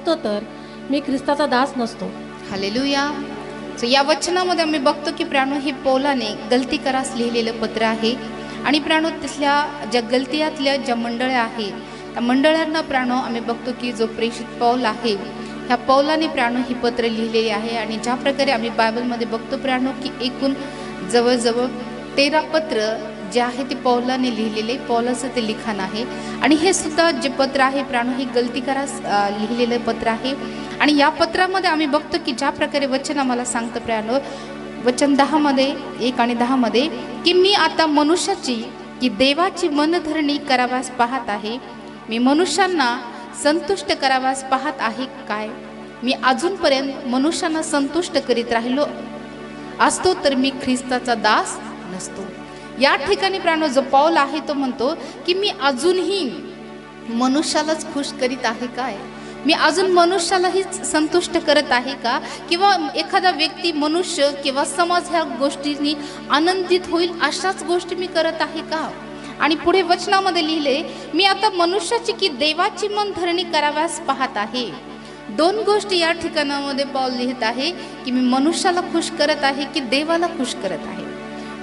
असतो तर मी ख्रिस्ताचा दास नसतो. हालेलुया. सो या वचनामध्ये आम्ही बघतो की प्राणो ही पौलाने गलती करास लिहिलेलं पत्र आहे. आणि प्राणो तिथल्या ज्या गलतीयातल्या ज्या मंडळ्या आहेत त्या मंडळांना प्राणो आम्ही बघतो की जो प्रेषित पौल आहे ह्या पौलाने प्राणो ही पत्र लिहिलेली आहे. आणि ज्या प्रकारे आम्ही बायबलमध्ये बघतो प्राणो की एकूण जवळजवळ 13 पत्र जे आहे ते पौलाने लिहिलेले, पौलाचं ते लिखाण आहे. आणि हे सुद्धा जे पत्र आहे प्राणो ही गलती करास लिहिलेलं पत्र आहे. आणि या पत्रामध्ये आम्ही बघतो की ज्या प्रकारे वचन आम्हाला सांगतं प्राणो, वचन 10 मध्ये 1 आणि 10 मध्ये की मी आता मनुष्याची की देवाची मनधरणी कराव्यास पाहत आहे. मी मनुष्यांना संतुष्ट कराव्यास पाहत आहे काय? मी अजूनपर्यंत मनुष्यांना संतुष्ट करीत राहिलो असतो तर मी ख्रिस्ताचा दास नसतो. या ठिकाणी प्राणो जो पौल आहे तो म्हणतो की मी अजूनही मनुष्यालाच खुश करीत आहे काय? मी अजून मनुष्यालाही संतुष्ट करत आहे का? किंवा एखादा व्यक्ती, मनुष्य किंवा समाज ह्या गोष्टींनी आनंदित होईल अशाच गोष्टी मी करत आहे का? आणि पुढे वचनामध्ये लिहिले मी आता मनुष्याची की देवाची मनधरणी कराव्यास पाहत आहे. 2 गोष्टी या ठिकाणामध्ये पौल लिहित आहे की मी मनुष्याला खुश करत आहे की देवाला खुश करत आहे.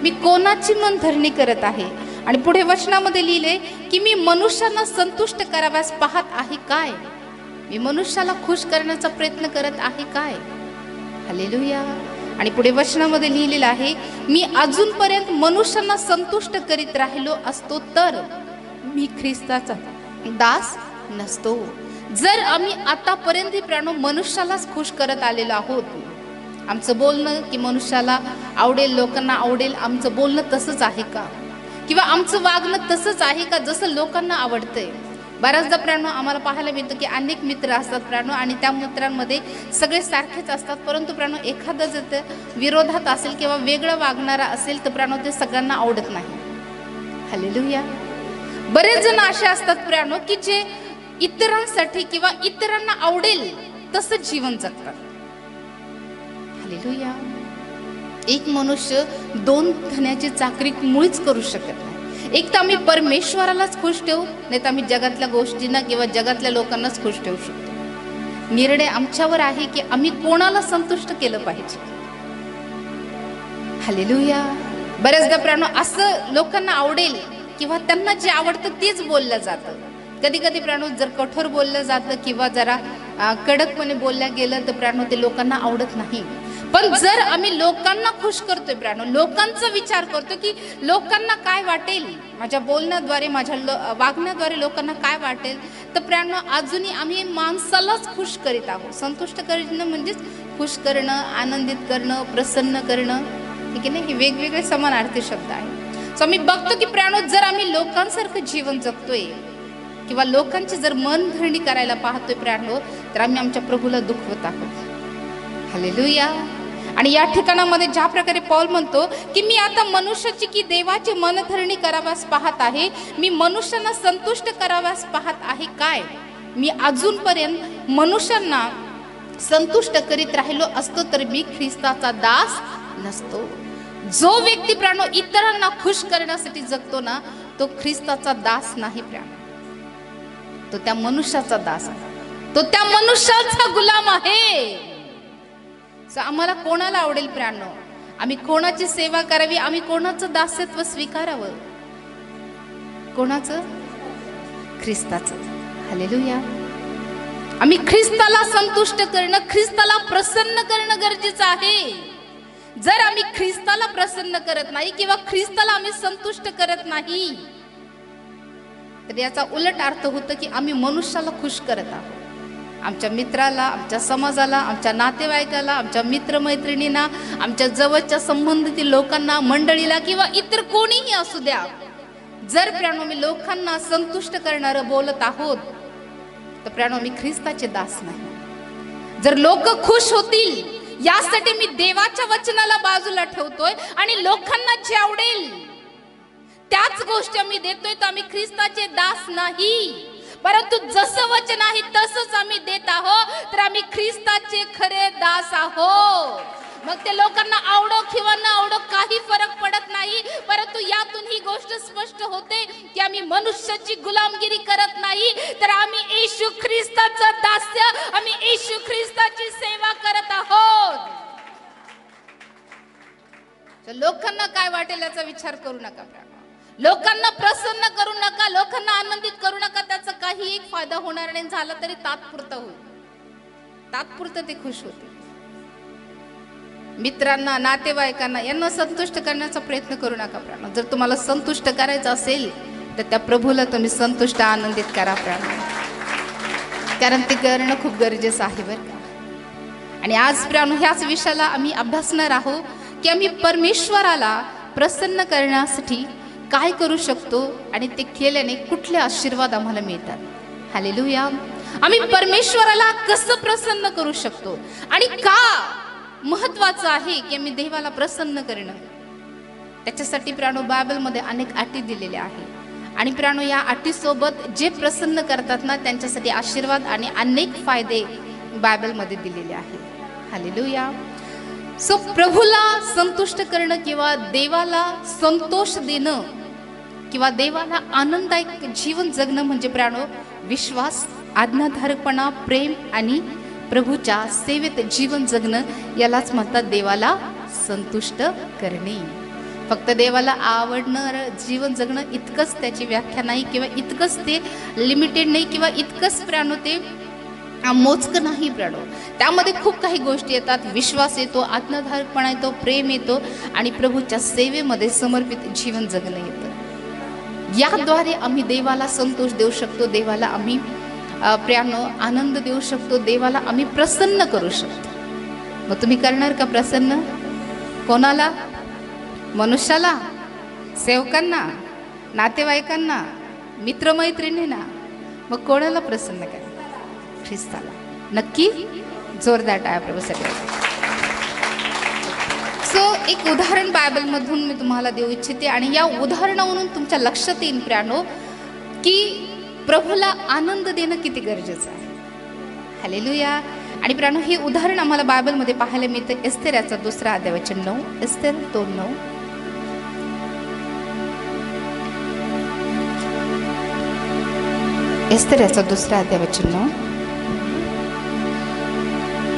मी कोणाची मनधरणी करत आहे? आणि पुढे वचनामध्ये लिहिले की मी मनुष्यांना संतुष्ट कराव्यास पाहत आहे काय? मी मनुष्याला खुश करण्याचा प्रयत्न करत आहे काय? हालेलुया. आणि पुढे वचनामध्ये लिहिलेलं आहे मी अजूनपर्यंत मनुष्यांना संतुष्ट करीत राहिलो असतो तर मी ख्रिस्ताचा दास नसतो. जर आम्ही आतापर्यंत प्राणो मनुष्यालाच खुश करत आलेलो आहोत, आमचं बोलणं की मनुष्याला आवडेल, लोकांना आवडेल, आमचं बोलणं तसंच आहे का? किंवा आमचं वागणं तसंच आहे का जसं लोकांना आवडतंय? बऱ्याचदा प्राणो आम्हाला पाहायला मिळतं की अनेक मित्र असतात प्राणो आणि त्या मित्रांमध्ये सगळे सारखेच असतात, परंतु प्राणो एखादा जर ते विरोधात असेल किंवा वेगळं वागणारा असेल तर प्राणो ते सगळ्यांना आवडत नाही. हालेलुया. बरेच जण असे असतात प्राणो की जे इतरांसाठी किंवा इतरांना आवडेल तसं जीवन जगतात. हालेलुया. एक मनुष्य 2 धन्याची चाकरी मुळीच करू शकत नाही. एक तर आम्ही परमेश्वरालाच खुश ठेवू, नाही तर आम्ही जगातल्या गोष्टींना किंवा जगातल्या लोकांनाच खुश ठेवू शकतो. निर्णय आमच्यावर आहे की आम्ही कोणाला संतुष्ट केलं पाहिजे. हालेलुया. बऱ्याचदा प्राणो असं लोकांना आवडेल किंवा त्यांना जे आवडतं तेच बोललं जातं. कधी कधी प्राणो जर कठोर बोललं जातं किंवा जरा कडकपणे बोलल्या गेलं तर प्राणो ते लोकांना आवडत नाही. पण जर आम्ही लोकांना खुश करतोय प्राणो, लोकांचा विचार करतो की लोकांना काय वाटेल, माझ्या बोलण्याद्वारे, माझ्या वागण्याद्वारे लोकांना काय वाटेल, तर प्राणो अजूनही आम्ही माणसालाच खुश करीत आहोत. संतुष्ट करणं म्हणजेच खुश करणं, आनंदित करणं, प्रसन्न करणं, ठीक आहे ना? हे वेगवेगळे समानार्थी शब्द आहेत. सो आम्ही बघतो की प्राणो जर आम्ही लोकांसारखं जीवन जगतोय किंवा लोकांची जर मनधरणी करायला पाहतोय प्राणो तर आम्ही आमच्या प्रभूला दुखवत आहोत. हालेलुया. आणि या ठिकाणामध्ये ज्या प्रकारे पौल म्हणतो की मी आता मनुष्याची की देवाची मनधरणी कराव्यास पाहत आहे. मी मनुष्यांना संतुष्ट कराव्यास पाहत आहे काय? मी अजूनपर्यंत मनुष्यांना संतुष्ट करीत राहिलो असतो तर मी ख्रिस्ताचा दास नसतो. जो व्यक्ती प्राणो इतरांना खुश करण्यासाठी जगतो ना तो ख्रिस्ताचा दास नाही प्राणो, तो त्या मनुष्याचा दास आहे, तो त्या मनुष्याचा गुलाम आहे. आम्हाला कोणाला आवडेल प्राणो? आम्ही कोणाची सेवा करावी? आम्ही कोणाचं दासत्व स्वीकारावं? कोणाचं? ख्रिस्ताचं. हालेलुया. आम्ही ख्रिस्ताला संतुष्ट करणं, ख्रिस्ताला प्रसन्न करणं गरजेचं आहे. जर आम्ही ख्रिस्ताला प्रसन्न करत नाही किंवा ख्रिस्ताला आम्ही संतुष्ट करत नाही तर याचा उलट अर्थ होतं की आम्ही मनुष्याला खुश करत आहोत. आमच्या मित्राला, आमच्या समाजाला, आमच्या नातेवाईकाला, आमच्या मित्रमैत्रिणींना, आमच्या जवळच्या संबंधित लोकांना, मंडळीला किंवा इतर कोणीही असू द्या, जर प्राणो मी लोकांना संतुष्ट करणारं बोलत आहोत तर प्राणो मी ख्रिस्ताचे दास नाही. जर लोक खुश होतील यासाठी मी देवाच्या वचनाला बाजूला ठेवतोय आणि लोकांना जे आवडेल त्याच गोष्टी आम्ही देतोय तर आम्ही ख्रिस्ताचे दास नाही. परंतु जसं वचन आहे तसंच आम्ही देत आहोत तर आम्ही ख्रिस्ताचे खरे दास आहोत. मग ते लोकांना आवडो किंवा न आवडो काही फरक पडत नाही, परंतु यातून ही गोष्ट स्पष्ट होते की आम्ही मनुष्याची गुलामगिरी करत नाही तर आम्ही येशू ख्रिस्ताचं दास्य, आम्ही लोकांना काय वाटेल याचा विचार करू नका प्राण. लोकांना प्रसन्न करू नका, लोकांना आनंदित करू नका. त्याचा काही एक फायदा होणार नाही. झाला तरी तात्पुरता होईल, तात्पुरतं ते खुश होते. मित्रांना, नातेवाईकांना यांना संतुष्ट करण्याचा प्रयत्न करू नका प्राण. जर तुम्हाला संतुष्ट करायचं असेल तर त्या प्रभूला तुम्ही संतुष्ट आनंदित करा प्राण, कारण ते करणं खूप गरजेचं आहे बरं का. आणि आज प्राण ह्याच विषयाला आम्ही अभ्यासणार आहोत की आम्ही परमेश्वराला प्रसन्न करण्यासाठी काय करू शकतो आणि ते केल्याने कुठले आशीर्वाद आम्हाला मिळतात. हालेलुया. आम्ही परमेश्वराला कसं प्रसन्न करू शकतो आणि का महत्वाचं आहे की आम्ही देवाला प्रसन्न करणं. त्याच्यासाठी प्राणो बायबलमध्ये अनेक अटी दिलेल्या आहेत. आणि प्राणो या अटीसोबत जे प्रसन्न करतात ना त्यांच्यासाठी आशीर्वाद आणि अनेक फायदे बायबलमध्ये दिलेले आहेत. हालेलुया. सो प्रभूला संतुष्ट करणं किंवा देवाला संतोष देणं किंवा देवाला आनंददायक जीवन जगणं म्हणजे प्राणो विश्वास, आज्ञाधारकपणा, प्रेम आणि प्रभूच्या सेवेत जीवन जगणं यालाच म्हणतात देवाला संतुष्ट करणे. फक्त देवाला आवडणं जीवन जगणं इतकंच त्याची व्याख्या नाही किंवा इतकंच ते लिमिटेड नाही किंवा इतकंच प्राणो ते मोजकं नाही प्राणो. त्यामध्ये खूप काही गोष्टी येतात. विश्वास येतो, आत्मधारकपणा येतो, प्रेम येतो आणि प्रभूच्या सेवेमध्ये समर्पित जीवन जगणं येतं. याद्वारे आम्ही देवाला संतोष देऊ शकतो, देवाला आम्ही प्रियानो आनंद देऊ शकतो, देवाला आम्ही प्रसन्न करू शकतो. मग तुम्ही करणार का प्रसन्न? कोणाला? मनुष्याला, सेवकांना, नातेवाईकांना, मित्रमैत्रिणींना? मग कोणाला प्रसन्न करा? ख्रिस्ताला. नक्की जोरदार टाळ्या प्रभूसाठी. सो एक उदाहरण बायबलमधून मी तुम्हाला देऊ इच्छिते आणि या उदाहरणावरून तुमच्या लक्षात येईल प्रियानो की प्रभूला आनंद देणं किती गरजेचं आहे. हालेलुया. आणि प्रियानो हे उदाहरण आम्हाला बायबलमध्ये पाहायला मिळतं. एस्तेर याचा 2 अध्याय वचन 9. एस्तेर 2:9. एस्तेर याचा 2 अध्याय वचन 9.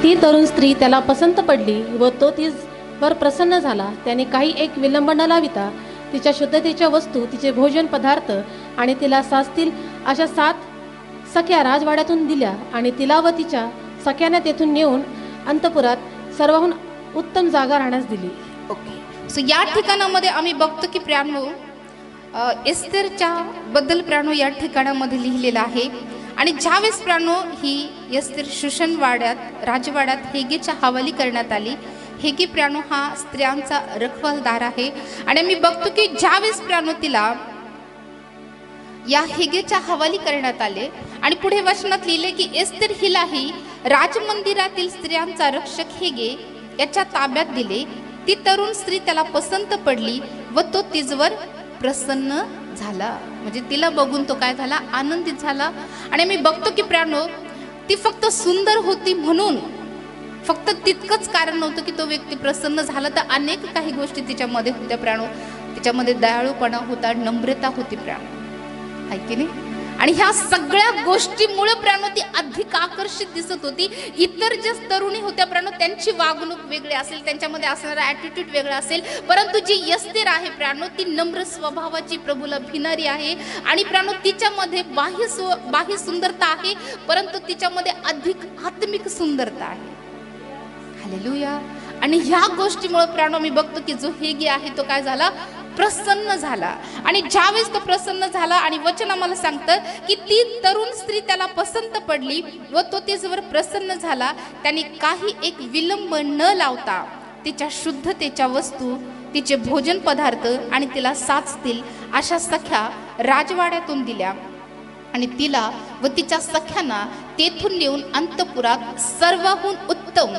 ती तरुण स्त्री त्याला पसंत पडली व तो तिच्यावर प्रसन्न झाला. त्याने काही एक विलंब न लाविता तिच्या शुद्धतेच्या वस्तू, तिचे भोजन पदार्थ आणि तिला साजतील अशा 7 सख्या राजवाड्यातून दिल्या आणि तिला व तिच्या सख्याने तेथून नेऊन अंतपुरात सर्वहून उत्तम जागा राहण्यास दिली. ओके. सो या ठिकाणामध्ये आम्ही बघतो की प्रियानो एस्तेरच्या बद्दल प्रियानो या ठिकाणामध्ये लिहिलेलं आहे. आणि ज्यावेळेस प्रियानो ही एस्तेर शूशन वाड्यात, राजवाड्यात हेगेच्या हवाली करण्यात आली. हेगे प्रियानो हा स्त्रियांचा रखवालदार आहे. आणि आम्ही बघतो की ज्यावेळेस प्रियानो तिला या हेगेच्या हवाली करण्यात आले आणि पुढे वचनात लिहिले की एस्तेर हिलाही राजमंदिरातील स्त्रियांचा रक्षक हेगे याच्या ताब्यात दिले. ती तरुण स्त्री त्याला पसंत पडली व तो तिजवर प्रसन्न झाला. म्हणजे तिला बघून तो काय झाला? आनंदित झाला. आणि मी बघतो की प्रियानो ती फक्त सुंदर होती म्हणून फक्त तितकंच कारण नव्हतं की तो व्यक्ती प्रसन्न झाला, तर अनेक काही गोष्टी तिच्यामध्ये होत्या प्रियानो. तिच्यामध्ये दयाळूपणा होता, नम्रता होती प्रियानो, आहे की नाही? आणि ह्या सगळ्या गोष्टीमुळे प्रियानो ती अधिक आकर्षित दिसत होती. इतर ज्या तरुणी होत्या प्रियानो त्यांची वागणूक वेगळी असेल, त्यांच्यामध्ये असणारा ॲटिट्यूड वेगळा असेल, परंतु जी एस्तेर आहे प्रियानो ती नम्र स्वभावाची, प्रभूला भिणारी आहे. आणि प्रियानो तिच्यामध्ये बाह्य सुंदरता आहे, परंतु तिच्यामध्ये अधिक आत्मिक सुंदरता आहे. हालेलुया. आणि ह्या गोष्टीमुळे प्रियानो मी बघतो की जो हेगे आहे तो काय झाला? प्रसन्न झाला. आणि ज्यावेळेस तो प्रसन्न झाला आणि वचन आम्हाला सांगतं की ती तरुण स्त्री त्याला पसंत पडली व तो तिच्यावर प्रसन्न झाला. त्याने काही एक विलंब न लावता तिच्या शुद्धतेच्या वस्तू, तिचे भोजन पदार्थ आणि तिला साचतील अशा सख्या राजवाड्यातून दिल्या आणि तिला व तिच्या सख्यांना तेथून नेऊन अंतपुरात सर्वहून उत्तम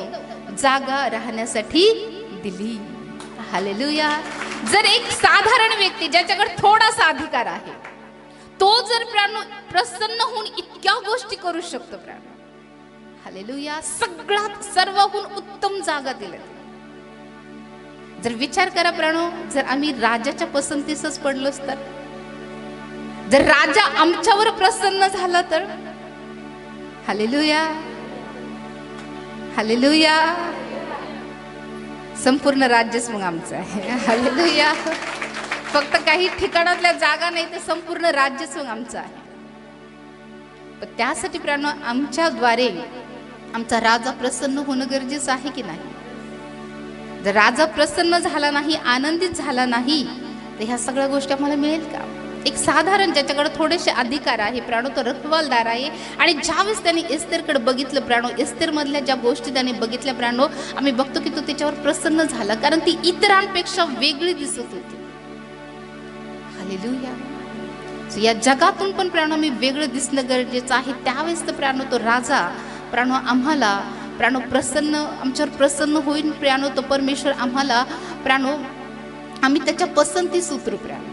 जागा राहण्यासाठी दिली. हालेलुया. जर एक साधारण व्यक्ती ज्याच्याकडे थोडासा अधिकार आहे तो जर प्रसन्न होऊन इतक्या गोष्टी करू शकतो प्रियानो, हालेलुया, सगळ्यात सर्वहून उत्तम जागा दिल्या. जर विचार करा प्रियानो, जर आम्ही राजाच्या पसंतीसच पडलोच तर, जर राजा आमच्यावर प्रसन्न झाला तर, हालेलुया, हालेलुया. संपूर्ण राज्यच मग आमचं आहे. हालेलुया. फक्त काही ठिकाणातल्या जागा नाही, तर संपूर्ण राज्यच मग आमचं आहे. पण त्यासाठी प्राण आमच्याद्वारे आमचा राजा प्रसन्न होणं गरजेचं आहे की नाही? जर राजा प्रसन्न झाला नाही, आनंदित झाला नाही, तर ह्या सगळ्या गोष्टी आम्हाला मिळेल का? एक साधारण ज्याच्याकडे थोडेसे अधिकार आहे प्राणो, तो रखवालदार आहे. आणि ज्यावेळेस त्यांनी एस्तेरकडे बघितलं प्राणो, एस्तेर मधल्या ज्या गोष्टी त्याने बघितल्या प्राणो, आम्ही बघतो की तो त्याच्यावर प्रसन्न झाला, कारण ती इतरांपेक्षा वेगळी दिसत होती. हालेलुया. या जगातून पण प्राणो मी वेगळं दिसणं गरजेचं आहे. त्यावेळेस तर प्राणो तो राजा प्राणो आम्हाला प्राणो प्रसन्न, आमच्यावर प्रसन्न होईल प्राणो तो परमेश्वर आम्हाला प्राणो, आम्ही त्याच्या पसंतीस उतरू प्राणो,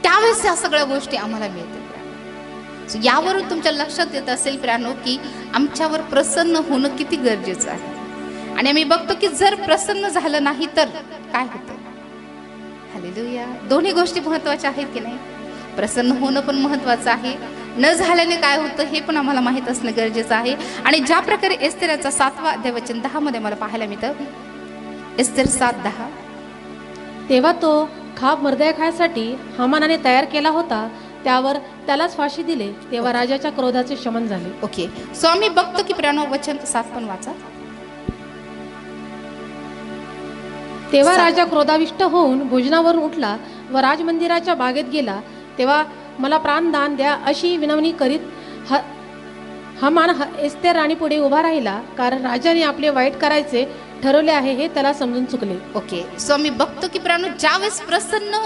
त्यावेळेस ह्या सगळ्या गोष्टी आम्हाला मिळतील प्राणो. यावरून तुमच्या लक्षात येत असेल प्राणो की आमच्यावर प्रसन्न होणं किती गरजेचं आहे. आणि आम्ही बघतो की जर प्रसन्न झालं नाही तर काय होतं? हालेलुया. दोन्ही गोष्टी महत्वाच्या आहेत की नाही? प्रसन्न होणं पण महत्वाचं आहे, न झाल्याने काय होतं हे पण आम्हाला माहित असणं गरजेचं आहे. आणि ज्या प्रकारे एस्तेराचा 7वा अध्याय वचन 10 मध्ये मला पाहायला मिळतं. एस्तेर 7:10. तेव्हा तो खाप मर्दखायासाठी हामानाने तयार केला होता, त्यावर त्यालाच फाशी दिले. तेव्हा राजाच्या क्रोधाचे शमन झाले. ओके. सो आम्ही बघतो की प्रणव वचन 7 पण वाचा. तेव्हा राजा क्रोधाविष्ट होऊन भोजनावरून उठला व राजमंदिराच्या बागेत गेला. तेव्हा मला प्राणदान द्या अशी विनवणी करीत हामान एस्तेर राणी पुढे उभा राहिला, कारण राजाने आपले वाईट करायचे ठरवले आहे हे त्याला समजून चुकले. ओके. सो आम्ही बघतो की प्राणो, ज्यावेळेस प्रसन्न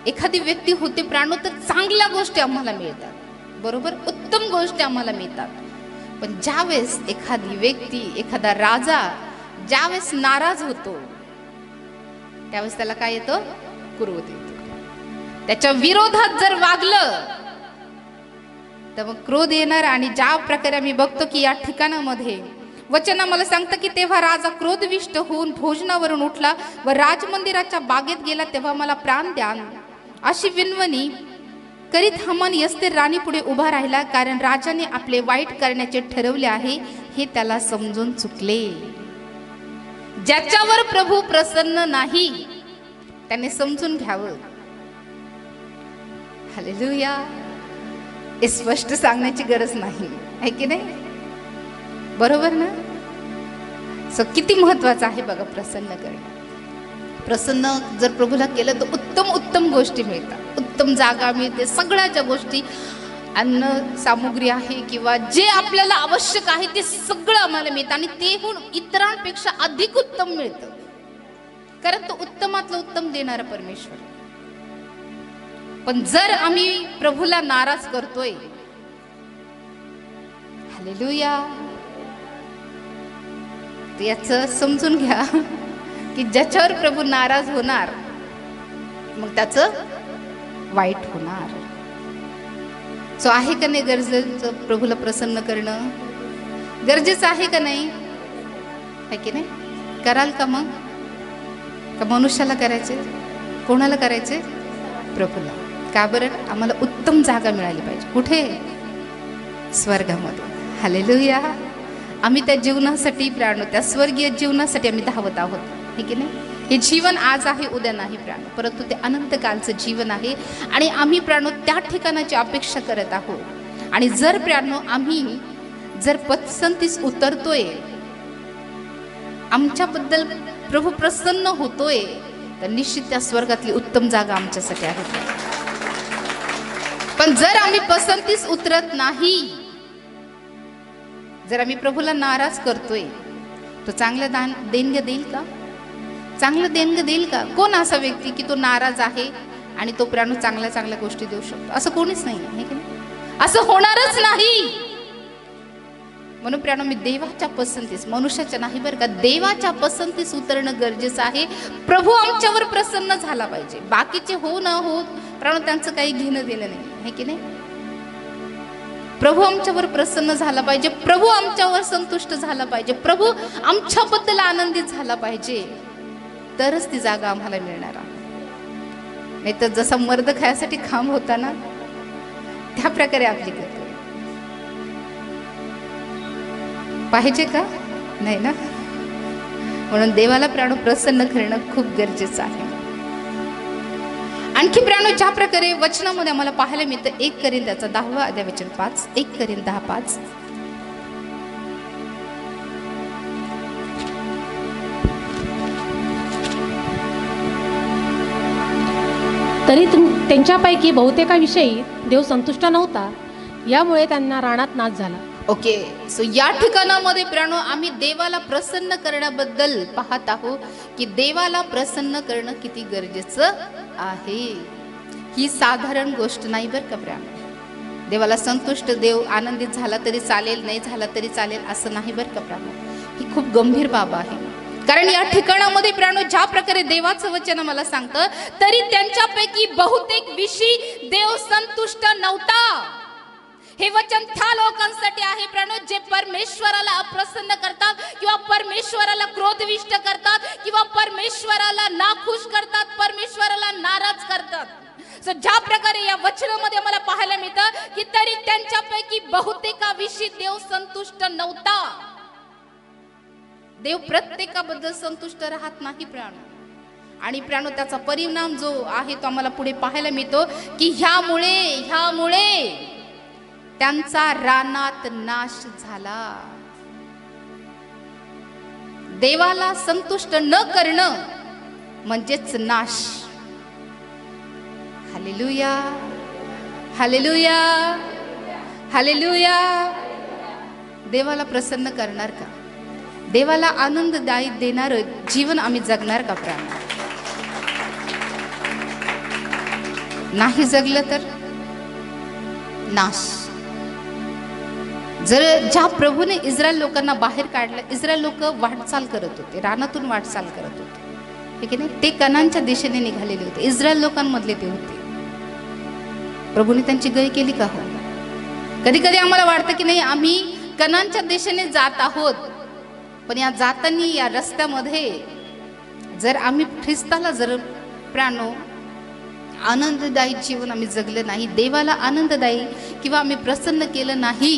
एखादी व्यक्ती होते प्राणो, तर चांगल्या गोष्टी आम्हाला मिळतात, बरोबर, उत्तम गोष्टी आम्हाला मिळतात. पण ज्यावेळेस एखादी व्यक्ती, एखादा राजा ज्यावेळेस नाराज होतो, त्यावेळेस त्याला काय येतं? क्रोध येतो. त्याच्या विरोधात जर वागलं तर मग क्रोध येणार. आणि ज्या प्रकारे आम्ही बघतो की या ठिकाणामध्ये वचन आम्हाला सांगतं की तेव्हा राजा क्रोधविष्ट होऊन भोजनावरून उठला व राजमंदिराच्या बागेत गेला. तेव्हा मला प्राण द्या अशी विनवणी करीत हामान एस्तेर राणी पुढे उभा राहिला, कारण राजाने आपले वाईट करण्याचे ठरवले आहे हे त्याला समजून चुकले. ज्याच्यावर प्रभू प्रसन्न नाही त्याने समजून घ्यावं. हालेलुया. हे स्पष्ट सांगण्याची गरज नाही आहे की नाही? बरोबर ना? सो किती महत्वाचं आहे बघा प्रसन्न करणं. प्रसन्न जर प्रभूला केलं तर उत्तम उत्तम गोष्टी मिळतात, उत्तम जागा मिळते, सगळ्या ज्या गोष्टी अन्न सामुग्री आहे किंवा जे आपल्याला आवश्यक आहे ते सगळं आम्हाला मिळतं. आणि तेहून इतरांपेक्षा अधिक उत्तम मिळतं, कारण तो उत्तमातलं उत्तम देणारा परमेश्वर. पण जर आम्ही प्रभूला नाराज करतोय, हालेलुया, याचं समजून घ्या की ज्याच्यावर प्रभू नाराज होणार मग त्याचं वाईट होणार. सो आहे का नाही गरजेचं प्रभूला प्रसन्न करणं? गरजेचं आहे का नाही? आहे की नाही? कराल का मग? का मनुष्याला करायचे? कोणाला करायचे? प्रभूला. का बरं? आम्हाला उत्तम जागा मिळाली पाहिजे. कुठे? स्वर्गामध्ये. हालेलुया. आम्ही त्या जीवनासाठी प्राणो, त्या स्वर्गीय जीवनासाठी आम्ही धावत आहोत, हे की नाही? हे जीवन आज आहे उद्या नाही प्राणो, परंतु ते अनंत कालचं जीवन आहे. आणि आम्ही प्राणो त्या ठिकाणाची अपेक्षा करत आहोत. आणि जर प्राणो आम्ही जर पसंतीस उतरतोय, आमच्याबद्दल प्रभू प्रसन्न होतोय, तर निश्चित त्या स्वर्गातली उत्तम जागा आमच्यासाठी आहे. पण जर आम्ही पसंतीस उतरत नाही, जर आम्ही प्रभूला नाराज करतोय, तो चांगलं देणगी देईल का? चांगलं देणगी देईल का? कोण असा व्यक्ती की तो नाराज आहे आणि तो प्राणू चांगल्या चांगल्या गोष्टी देऊ शकतो? असं कोणीच नाही आहे की नाही? असं होणारच नाही. म्हणून प्राणू मी देवाच्या पसंतीस, मनुष्याच्या नाही बरं का, देवाच्या पसंतीस उतरणं गरजेचं आहे. प्रभू आमच्यावर प्रसन्न झाला पाहिजे. बाकीचे हो न हो प्राणू त्यांचं काही घेणं देणं नाही, आहे की नाही? प्रभू आमच्यावर प्रसन्न झाला पाहिजे, प्रभू आमच्यावर संतुष्ट झाला पाहिजे, प्रभू आमच्याबद्दल आनंदित झाला पाहिजे, तरच ती जागा आम्हाला मिळणार आहे. नाही तर जसा मर्द खायासाठी खांब होता ना, त्या प्रकारे आपली गती पाहिजे का? नाही ना. म्हणून देवाला प्राणो प्रसन्न करणं खूप गरजेचं आहे. आणखी प्राणो ज्या प्रकारे वचनामध्ये आम्हाला पाहायला मिळतं, 1 कोरिंथ्याचा 10वा अध्याय वचन 5, 1 कोरिंथ 10:5. तरी त्यांच्यापैकी बहुतेकाविषयी देव संतुष्ट नव्हता, यामुळे त्यांना रानात नाश झाला. ओके, सो या ठिकाणामध्ये प्राणो आम्ही देवाला प्रसन्न करण्याबद्दल पाहत आहोत की देवाला प्रसन्न करणं किती गरजेचं आहे. ही साधारण गोष्ट नाही बरं का प्राणो. देवाला संतुष्ट, देव आनंदित झाला तरी चालेल, नाही झाला तरी चालेल असं नाही बरं का प्राणो. ही खूप गंभीर बाब आहे. कारण या ठिकाणामध्ये प्राणो ज्या प्रकारे देवाचं वचन मला सांगतं, तरी त्यांच्यापैकी बहुतेक विषयी देव संतुष्ट नव्हता. हे वचन त्या लोकांसाठी आहे प्राणो जे परमेश्वराला अप्रसन्न करतात किंवा परमेश्वराला क्रोधविष्ट करतात किंवा परमेश्वराला नाखुश करतात, परमेश्वराला नाराज करतात. सो ज्या प्रकारे या वचनामध्ये मला पाहायला मिळतं की तरी त्यांच्यापैकी बहुतेकाविषयी देव संतुष्ट नव्हता. देव प्रत्येकाबद्दल संतुष्ट राहत नाही प्राणो. आणि प्राणो त्याचा परिणाम जो आहे तो आम्हाला पुढे पाहायला मिळतो की ह्यामुळे त्यांचा रानात नाश झाला. देवाला संतुष्ट न करणं म्हणजेच नाश. Hallelujah, hallelujah, hallelujah. देवाला प्रसन्न करणार का? देवाला आनंददायी देणार जीवन आम्ही जगणार का प्राण? नाही जगलं तर नाश. जर ज्या प्रभूने इस्रायल लोकांना बाहेर काढलं, इस्रायल लोक वाटचाल करत होते, रानातून वाटचाल करत होते, ठीक आहे ना, ते कनानच्या दिशेने निघालेले होते, इस्रायल लोकांमधले ते होते. प्रभूने त्यांची गय केली का? हो. कधी कधी आम्हाला वाटतं की नाही आम्ही कनानच्या दिशेने जात आहोत, पण या जाताना या रस्त्यामध्ये जर आम्ही ख्रिस्ताला जर प्राणो आनंददायी जीवन आम्ही जगलं नाही, देवाला आनंददायी किंवा आम्ही प्रसन्न केलं नाही,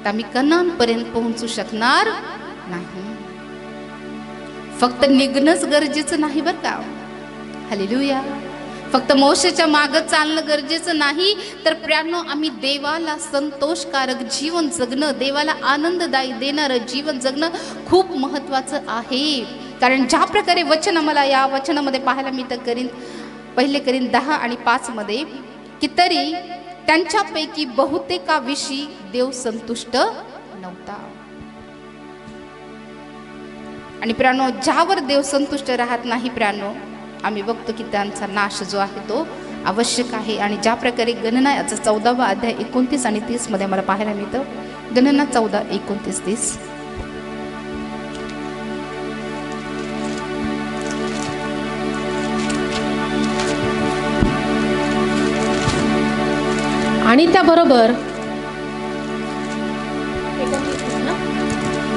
तर आम्ही कनानपर्यंत पोहोचू शकणार नाही. फक्त निघणंच गरजेचं नाही बरं का. हालेलुया. फक्त मोशेच्या मागं चालणं गरजेचं नाही, तर प्रियांनो आम्ही देवाला संतोषकारक जीवन जगणं, देवाला आनंददायी देणारं जीवन जगणं खूप महत्त्वाचं आहे. कारण ज्या प्रकारे वचन आम्हाला या वचनामध्ये पाहायला मिळतं, 1 कोरिंथ 10 आणि 5 मध्ये की तरी त्यांच्यापैकी बहुतेकाविषयी देव संतुष्ट नव्हता. आणि प्राणो ज्यावर देव संतुष्ट राहत नाही प्राणो, आम्ही बघतो की त्यांचा नाश जो आहे तो आवश्यक आहे. आणि ज्या प्रकारे गणना याचा 14वा अध्याय 29 आणि 30 मध्ये मला पाहायला मिळतं. गणना 14, 29, 30. आणि त्याबरोबर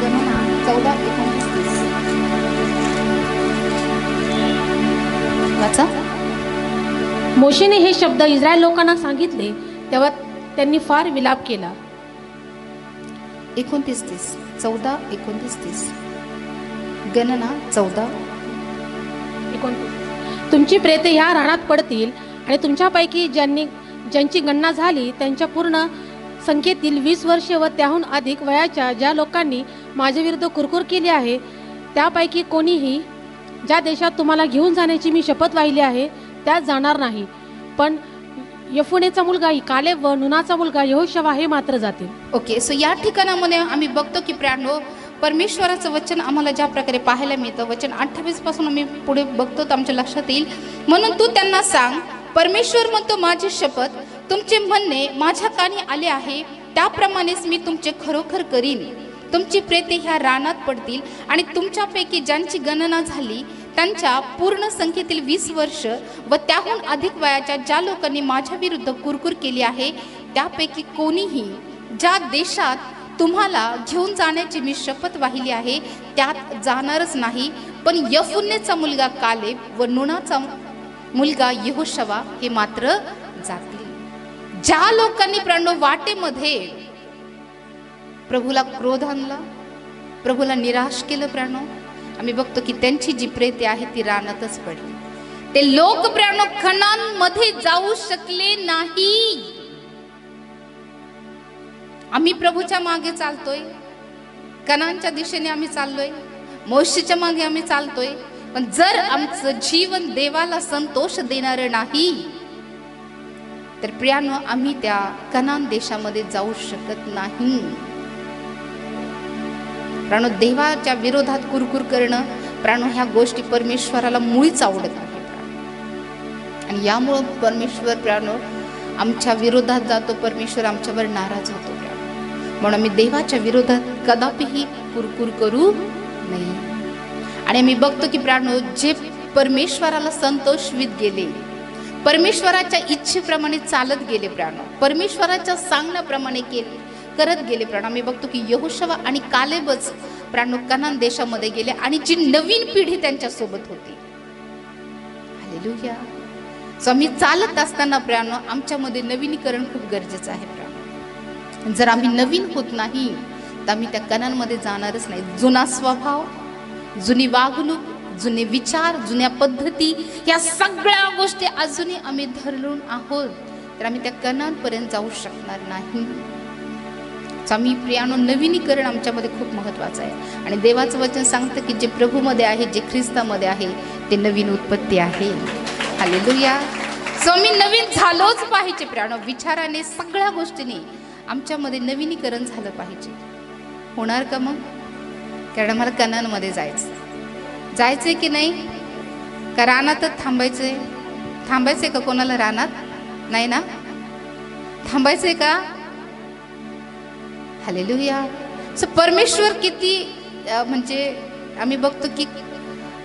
गणना 14, 29, 30 वाचा. मोशेने हे शब्द इस्रायल लोकांना सांगितले तेव्हा त्यांनी फार विलाप केला. 29, 30. 14, 29, 30. गणना 14, 29. तुमची प्रेते ह्या रानात पडतील आणि तुमच्यापैकी ज्यांची गणना झाली त्यांच्या पूर्ण संख्येतील 20 वर्षे व त्याहून अधिक वयाच्या ज्या लोकांनी माझ्या विरुद्ध कुरकुर केली आहे, त्यापैकी कोणीही ज्या देशात तुम्हाला घेऊन जाण्याची मी शपथ वाहिली आहे त्यात जाणार नाही, पण यफुनेचा मुलगा कालेब व नूनाचा मुलगा यहोशवा हे मात्र जातील. ओके, सो या ठिकाणामध्ये आम्ही बघतो की प्राणो परमेश्वराचं वचन आम्हाला ज्या प्रकारे पाहायला मिळतं, वचन 28 पासून आम्ही पुढे बघतो तर आमच्या लक्षात येईल. म्हणून तू त्यांना सांग, परमेश्वर म्हणतो, माझी शपथ, तुमचे म्हणणे माझ्या कानी आले आहे त्याप्रमाणेच मी तुमचे खरोखर करीन. तुमची प्रेते ह्या रानात पडतील आणि तुमच्यापैकी ज्यांची गणना झाली त्यांच्या पूर्ण संख्येतील 20 वर्ष व त्याहून अधिक वयाच्या ज्या लोकांनी माझ्या विरुद्ध कुरकुर केली आहे त्यापैकी कोणीही ज्या देशात तुम्हाला घेऊन जाण्याची मी शपथ वाहिली आहे त्यात जाणारच नाही, पण यफुन्नेचा मुलगा कालेब व नूनाचा मुलगा यहोशवा हे मात्र जातील. ज्या लोकांनी प्राणो वाटेमध्ये प्रभूला क्रोध आणला, प्रभूला निराश केलं प्राणो, आम्ही बघतो की त्यांची जी प्रेते आहे ती रानातच पडली. ते लोक प्राणो कनानमध्ये जाऊ शकले नाही. आम्ही प्रभूच्या मागे चालतोय, कनानच्या दिशेने आम्ही चाललोय, मोशेच्या मागे आम्ही चालतोय, पण जर आमचं जीवन देवाला संतोष देणारं नाही तर प्रियानो आम्ही त्या कनान देशामध्ये जाऊ शकत नाही. प्राणो देवाच्या विरोधात कुरकुर करणं प्राणो ह्या गोष्टी परमेश्वराला मुळीच आवडत नाही. आणि यामुळं परमेश्वर प्राणो आमच्या विरोधात जातो, परमेश्वर आमच्यावर नाराज होतो. म्हणून आम्ही देवाच्या विरोधात कदापिही कुरकुर करू नये. आणि आम्ही बघतो की प्राणो जे परमेश्वराला संतोषवित गेले, परमेश्वराच्या इच्छेप्रमाणे चालत गेले प्राणो, परमेश्वराच्या सांगण्याप्रमाणे करत गेले प्राणो. आम्ही बघतो की यहोशुवा आणि कालेबच प्राणो कनान देशामध्ये गेले आणि जी नवीन पिढी त्यांच्या सोबत होती. हालेलुया. सो आम्ही चालत असताना प्राणो आमच्यामध्ये नवीनीकरण खूप गरजेचं आहे प्राणो. जर आम्ही नवीन होत नाही तर आम्ही त्या कनानमध्ये जाणारच नाही. जुना स्वभाव, जुनी वागणूक, जुने विचार, जुन्या पद्धती, या सगळ्या गोष्टी अजूनही आम्ही धरून आहोत तर आम्ही त्या कनानपर्यंत जाऊ शकणार नाही. आम्ही प्रियानो नवीनीकरण आमच्यामध्ये खूप महत्वाचं आहे. आणि देवाचं वचन सांगतं की जे प्रभूमध्ये आहे, जे ख्रिस्तामध्ये आहे ते नवीन उत्पत्ती आहे. हालेलुया. सो आम्ही नवीन झालोच पाहिजे प्रियानो, विचाराने, सगळ्या गोष्टींनी आमच्यामध्ये नवीनीकरण झालं पाहिजे. होणार का मग? कारण मला कनानमध्ये जायचंय की नाही? का रानातच थांबायचंय का? कोणाला रानात नाही ना? थांबायचंय का? हालेलुया. सो परमेश्वर किती म्हणजे आम्ही बघतो की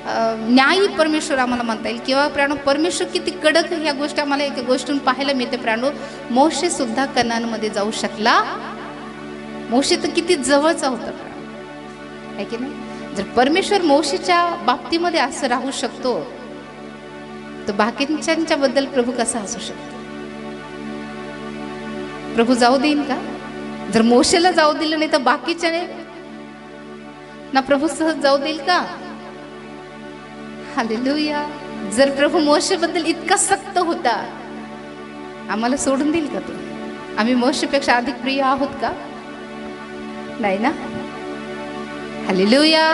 न्यायी परमेश्वर आम्हाला म्हणता येईल, किंवा प्राणो परमेश्वर किती कडक ह्या गोष्टी आम्हाला एका गोष्टीतून पाहायला मिळते प्राणो. मोशे सुद्धा कनानमध्ये जाऊ शकला. मोशे तर किती जवळचा होता प्राणो, आहे की नाही? जर परमेश्वर मोशेच्या बाबतीमध्ये असं राहू शकतो तर बाकीच्या बद्दल प्रभू कसा असू शकतो? प्रभू जाऊ देईन का? जर मोशेला जाऊ दिलं नाही तर बाकीच्या ना प्रभू सहज जाऊ देईल का? हालेलुया. जर प्रभू मोशेबद्दल इतका सक्त होता, आम्हाला सोडून देईल का तो? आम्ही मोशेपेक्षा अधिक प्रिय आहोत का? नाही ना. हालेलुया.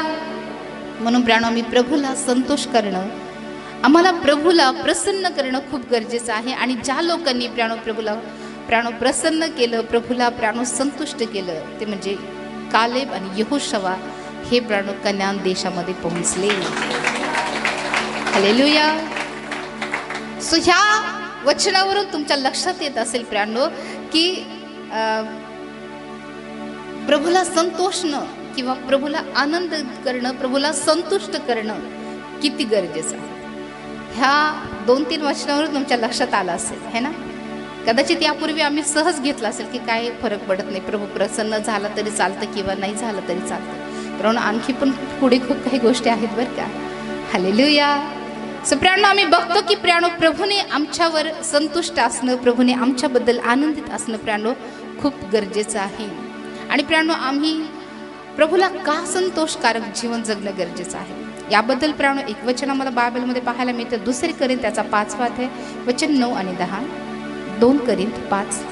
म्हणून प्राणो आम्ही प्रभूला संतोष करणं, आम्हाला प्रभूला प्रसन्न करणं खूप गरजेचं आहे. आणि ज्या लोकांनी प्रभूला प्रसन्न केलं, प्रभूला संतुष्ट केलं, ते म्हणजे कालेब आणि यहोशुवा हे कनान देशामध्ये पोहोचले. हालेलुया. सो ह्या वचनावरून तुमच्या लक्षात येत असेल प्राणो की प्रभूला संतोषणं किंवा प्रभूला आनंद करणं, प्रभूला संतुष्ट करणं किती गरजेचं आहे. ह्या 2-3 वचनावरून तुमच्या लक्षात आलं असेल, है ना? कदाचित यापूर्वी आम्ही सहज घेतलं असेल की काय फरक पडत नाही, प्रभू प्रसन्न झाला तरी चालतं किंवा नाही झालं तरी चालतं. पण आणखी पण पुढे खूप काही गोष्टी आहेत बरं का. हालेलुया. सो प्राणो आम्ही बघतो की प्रभूने आमच्यावर संतुष्ट असणं, प्रभूने आमच्याबद्दल आनंदित असणं प्राणो खूप गरजेचं आहे. आणि प्राणो आम्ही प्रभूला का संतोषकारक जीवन जगणं गरजेचं आहे याबद्दल प्राणो एक वचन आम्हाला बायबलमध्ये पाहायला मिळतं. 2 कोरिंथ त्याचा 5 अध्याय वचन 9 आणि 10. 2 कोरिंथ 5.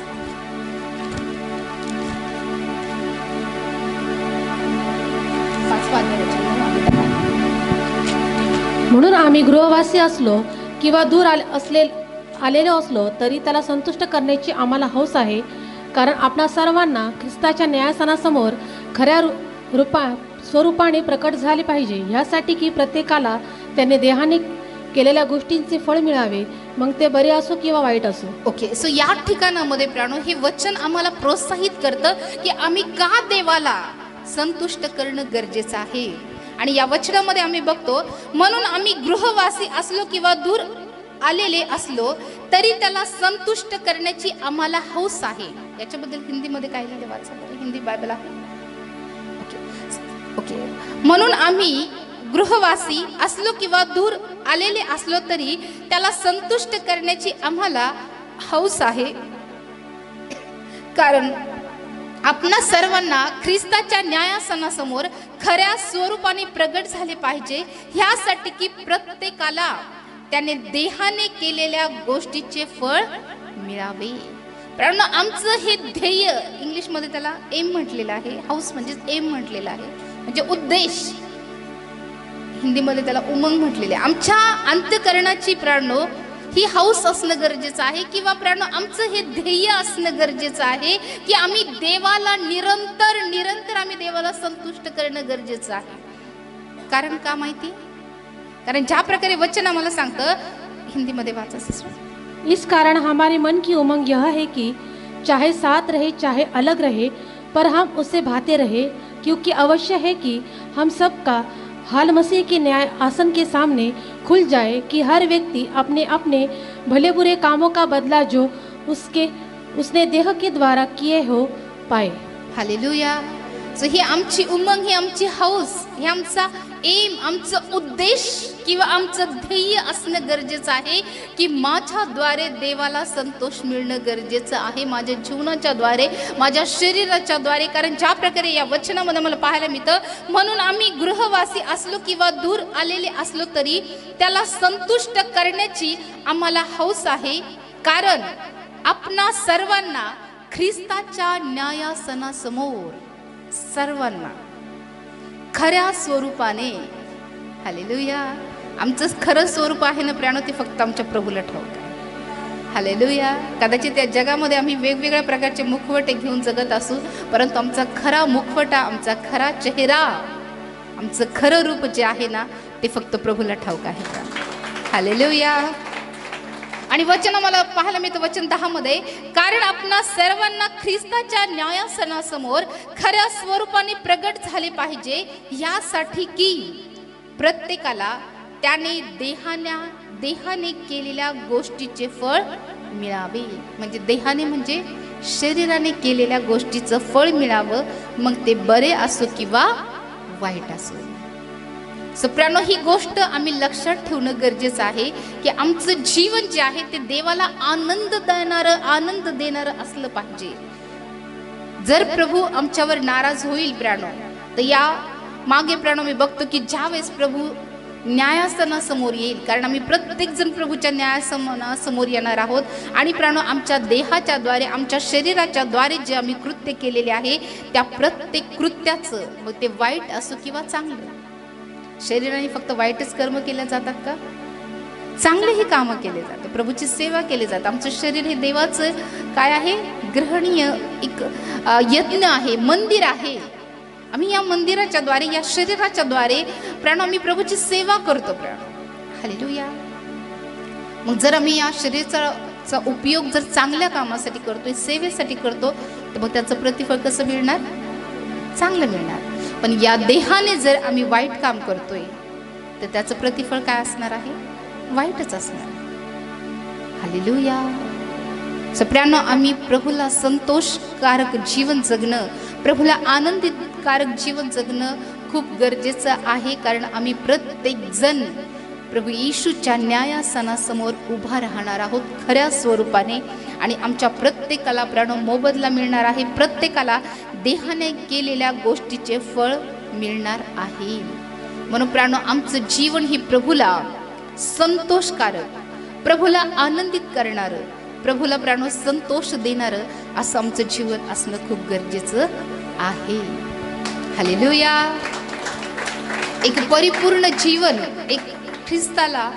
म्हणून आम्ही गृहवासी असलो किंवा दूर आलेलो असलो तरी त्याला संतुष्ट करण्याची आम्हाला हौस आहे. कारण आपणा सर्वांना ख्रिस्ताच्या न्यायासनासमोर खऱ्या स्वरूपाने प्रकट झाले पाहिजे, ह्यासाठी की प्रत्येकाला त्याने देहाने केलेल्या गोष्टींचे फळ मिळावे, मग ते बरे असो किंवा वाईट असो. ओके. सो या ठिकाणामध्ये प्राणो हे वचन आम्हाला प्रोत्साहित करतं की आम्ही का देवाला संतुष्ट करणं गरजेचं आहे. आणि या वचनामध्ये आम्ही बघतो, म्हणून आम्ही गृहवासी असलो किंवा दूर आलेले असलो तरी त्याला संतुष्ट करण्याची आम्हाला हौस आहे. याच्याबद्दल हिंदीमध्ये काय लिहिलं वाचा बरं, हिंदी बायबल आहे. ओके. म्हणून आम्ही गृहवासी असलो किंवा दूर आलेले असलो तरी त्याला संतुष्ट करण्याची आम्हाला हौस आहे. कारण आपणा सर्वांना ख्रिस्ताच्या न्यायासनासमोर खऱ्या स्वरूपाने प्रगट झाले पाहिजे, ह्यासाठी की प्रत्येकाला त्याने देहाने केलेल्या गोष्टीचे फळ मिळावे. कारण आमचं हे ध्येय, इंग्लिश मध्ये त्याला एम म्हटलेलं आहे, हाऊस म्हणजे एम म्हटलेलं आहे, म्हणजे उद्देश. हिंदीमध्ये त्याला उमंग म्हटलेले. आमच्या अंतःकरणाची प्राणो ही हाऊस असणं गरजेचं आहे, किंवा प्राणो आमचं हे ध्येय असणं गरजेचं आहे की आम्ही देवाला निरंतर आम्ही देवाला संतुष्ट करणं गरजेचं आहे. कारण का माहिती? कारण ज्या प्रकारे वचन आम्हाला सांगतं, हिंदीमध्ये वाचा. इस कारण हमारे मन की उमंग यह है कि चाहे साथ रहे चाहे अलग रहे, पर हम उससे भाते रहे, क्योंकि अवश्य है कि हम सबका हाल मसीह के न्याय आसन के सामने खुल जाए कि हर व्यक्ति अपने अपने भले बुरे कामों का बदला जो उसने देह के द्वारा किए हो पाए. हालेलुया. सो ही आमची उमंग, ही आमची हाऊस, हे आमचा एम, आमचं उद्देश किंवा आमचं ध्येय असणं गरजेचं आहे की माझ्याद्वारे देवाला संतोष मिळणं गरजेचं आहे, माझ्या जीवनाच्या द्वारे, माझ्या शरीराच्या द्वारे. कारण ज्या प्रकारे या वचनामध्ये मला पाहायला मिळतं, म्हणून आम्ही गृहवासी असलो किंवा दूर आलेले असलो तरी त्याला संतुष्ट करण्याची आम्हाला हौस आहे. कारण आपणा सर्वांना ख्रिस्ताच्या न्यायासनासमोर सर्वांना खऱ्या स्वरूपाने, हालेलुया, आमचं खरं स्वरूप आहे ना प्राणो, ते फक्त आमच्या प्रभूला ठाऊक आहे. हालेलुया. कदाचित या जगामध्ये आम्ही वेगवेगळ्या प्रकारचे मुखवटे घेऊन जगत असू, परंतु आमचा खरा मुखवटा, आमचा खरा चेहरा, आमचं खरं रूप जे आहे ना, ते फक्त प्रभूला ठाऊक आहे. हालेलुया. आणि वचन आम्हाला पाहायला मिळतं वचन 10 मध्ये, कारण आपणा सर्वांना ख्रिस्ताच्या न्यायासनासमोर खऱ्या स्वरूपाने प्रगट झाले पाहिजे, यासाठी की प्रत्येकाला त्याने देहाने केलेल्या गोष्टीचे फळ मिळावे. म्हणजे देहाने म्हणजे शरीराने केलेल्या गोष्टीचं फळ मिळावं, मग ते बरे असो किंवा वाईट असो. सप्रानो, ही गोष्ट आम्ही लक्षात ठेवणं गरजेचं आहे की आमचं जीवन जे आहे ते देवाला आनंद देणारं असलं पाहिजे. जर प्रभू आमच्यावर नाराज होईल प्राणो, तर या मागे प्राणो मी बघतो की ज्यावेळेस प्रभू न्यायासनासमोर येईल, कारण आम्ही प्रत्येक जण प्रभूच्या न्यायासनासमोर येणार आहोत, आणि प्राणो आमच्या देहाच्या द्वारे, आमच्या शरीराच्या द्वारे जे आम्ही कृत्य केलेले आहे, त्या प्रत्येक कृत्याचं, मग ते वाईट असो किंवा चांगलं, शरीराने फक्त वाईटच कर्म केले जातात का? चांगलेही कामं केले जाते, प्रभूची सेवा केली जाते. आमचं शरीर हे देवाचं काय आहे? ग्रहणीय एक यज्ञ आहे, मंदिर आहे. आम्ही या मंदिराच्या द्वारे, या शरीराच्या द्वारे प्राण आम्ही प्रभूची सेवा करतो प्राण. हालेलुया. मग जर आम्ही या शरीराचा उपयोग जर चांगल्या कामासाठी करतोय, सेवेसाठी करतो, तर मग त्याचं प्रतिफळ कसं मिळणार? चांगलं मिळणार. पण या देहाने जर आम्ही वाईट काम करतोय, तर त्याचं प्रतिफळ काय असणार आहे? वाईटच असणार. हालेलुया. सप्रांनो, आम्ही प्रभूला संतोषकारक जीवन जगणं, प्रभूला आनंदकारक जीवन जगणं खूप गरजेचं आहे. कारण आम्ही प्रत्येक जण प्रभू येशूच्या न्यायासनासमोर उभा राहणार आहोत खऱ्या स्वरूपाने, आणि आमच्या प्रत्येकाला प्राणो मोबदला मिळणार आहे. प्रत्येकाला देहाने केलेल्या गोष्टीचे फळ मिळणार आहे. म्हणून प्राणो, आमचं जीवन ही प्रभूला संतोषकारक, प्रभूला आनंदित करणारं, प्रभूला प्राणो संतोष देणारं असं आमचं जीवन असणं खूप गरजेचं आहे. हालेलुया. एक परिपूर्ण जीवन, एक ख्रिस्ताला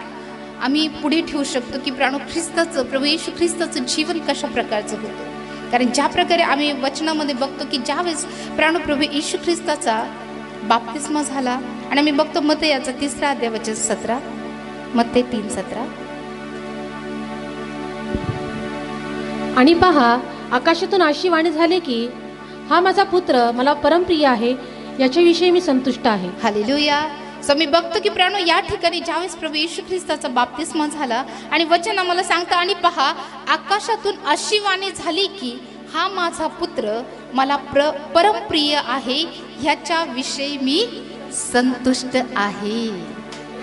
आम्ही पुढे ठेवू शकतो की प्राणो ख्रिस्ताचं, प्रभू येशू ख्रिस्ताचं जीवन कशा प्रकारचं होतं. कारण ज्या प्रकारे आम्ही वचनामध्ये बघतो की ज्यावेळेस प्राणो प्रभू येशू ख्रिस्ताचा बाप्तिस्मा झाला, आणि आम्ही बघतो मत्ते याचा 3 अध्याय वचन 17, मत्ते 3:17, आणि पहा, आकाशातून अशी वाणी झाली की हा माझा पुत्र मला परमप्रिय आहे, याच्याविषयी मी संतुष्ट आहे. हालेलुया. सो मी बघतो की प्राणो या ठिकाणी ज्यावेळेस प्रभू येशू ख्रिस्ताचा बाप्तिस्मा झाला, आणि वचन आम्हाला सांगतं, आणि पहा आकाशातून अशी वाणी झाली की हा माझा पुत्र मला परमप्रिय आहे, ह्याच्याविषयी मी संतुष्ट आहे.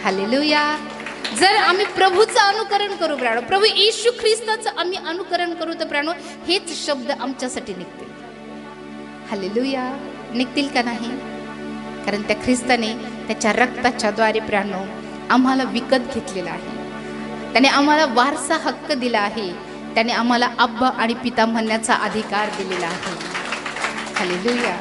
हालेलुया. जर आम्ही प्रभूचं अनुकरण करू प्राणो, प्रभू येशू ख्रिस्ताचं आम्ही अनुकरण करू, तर प्राणो हेच शब्द आमच्यासाठी निघतील. हालेलुया. निघतील का नाही? कारण त्या ख्रिस्ताने त्याच्या रक्ताच्या द्वारे प्रियानो आम्हाला विकत घेतलेला आहे. त्याने आम्हाला वारसा हक्क दिला आहे. त्याने आम्हाला अब्बा आणि पिता म्हणण्याचा अधिकार दिलेला आहे. हालेलुया.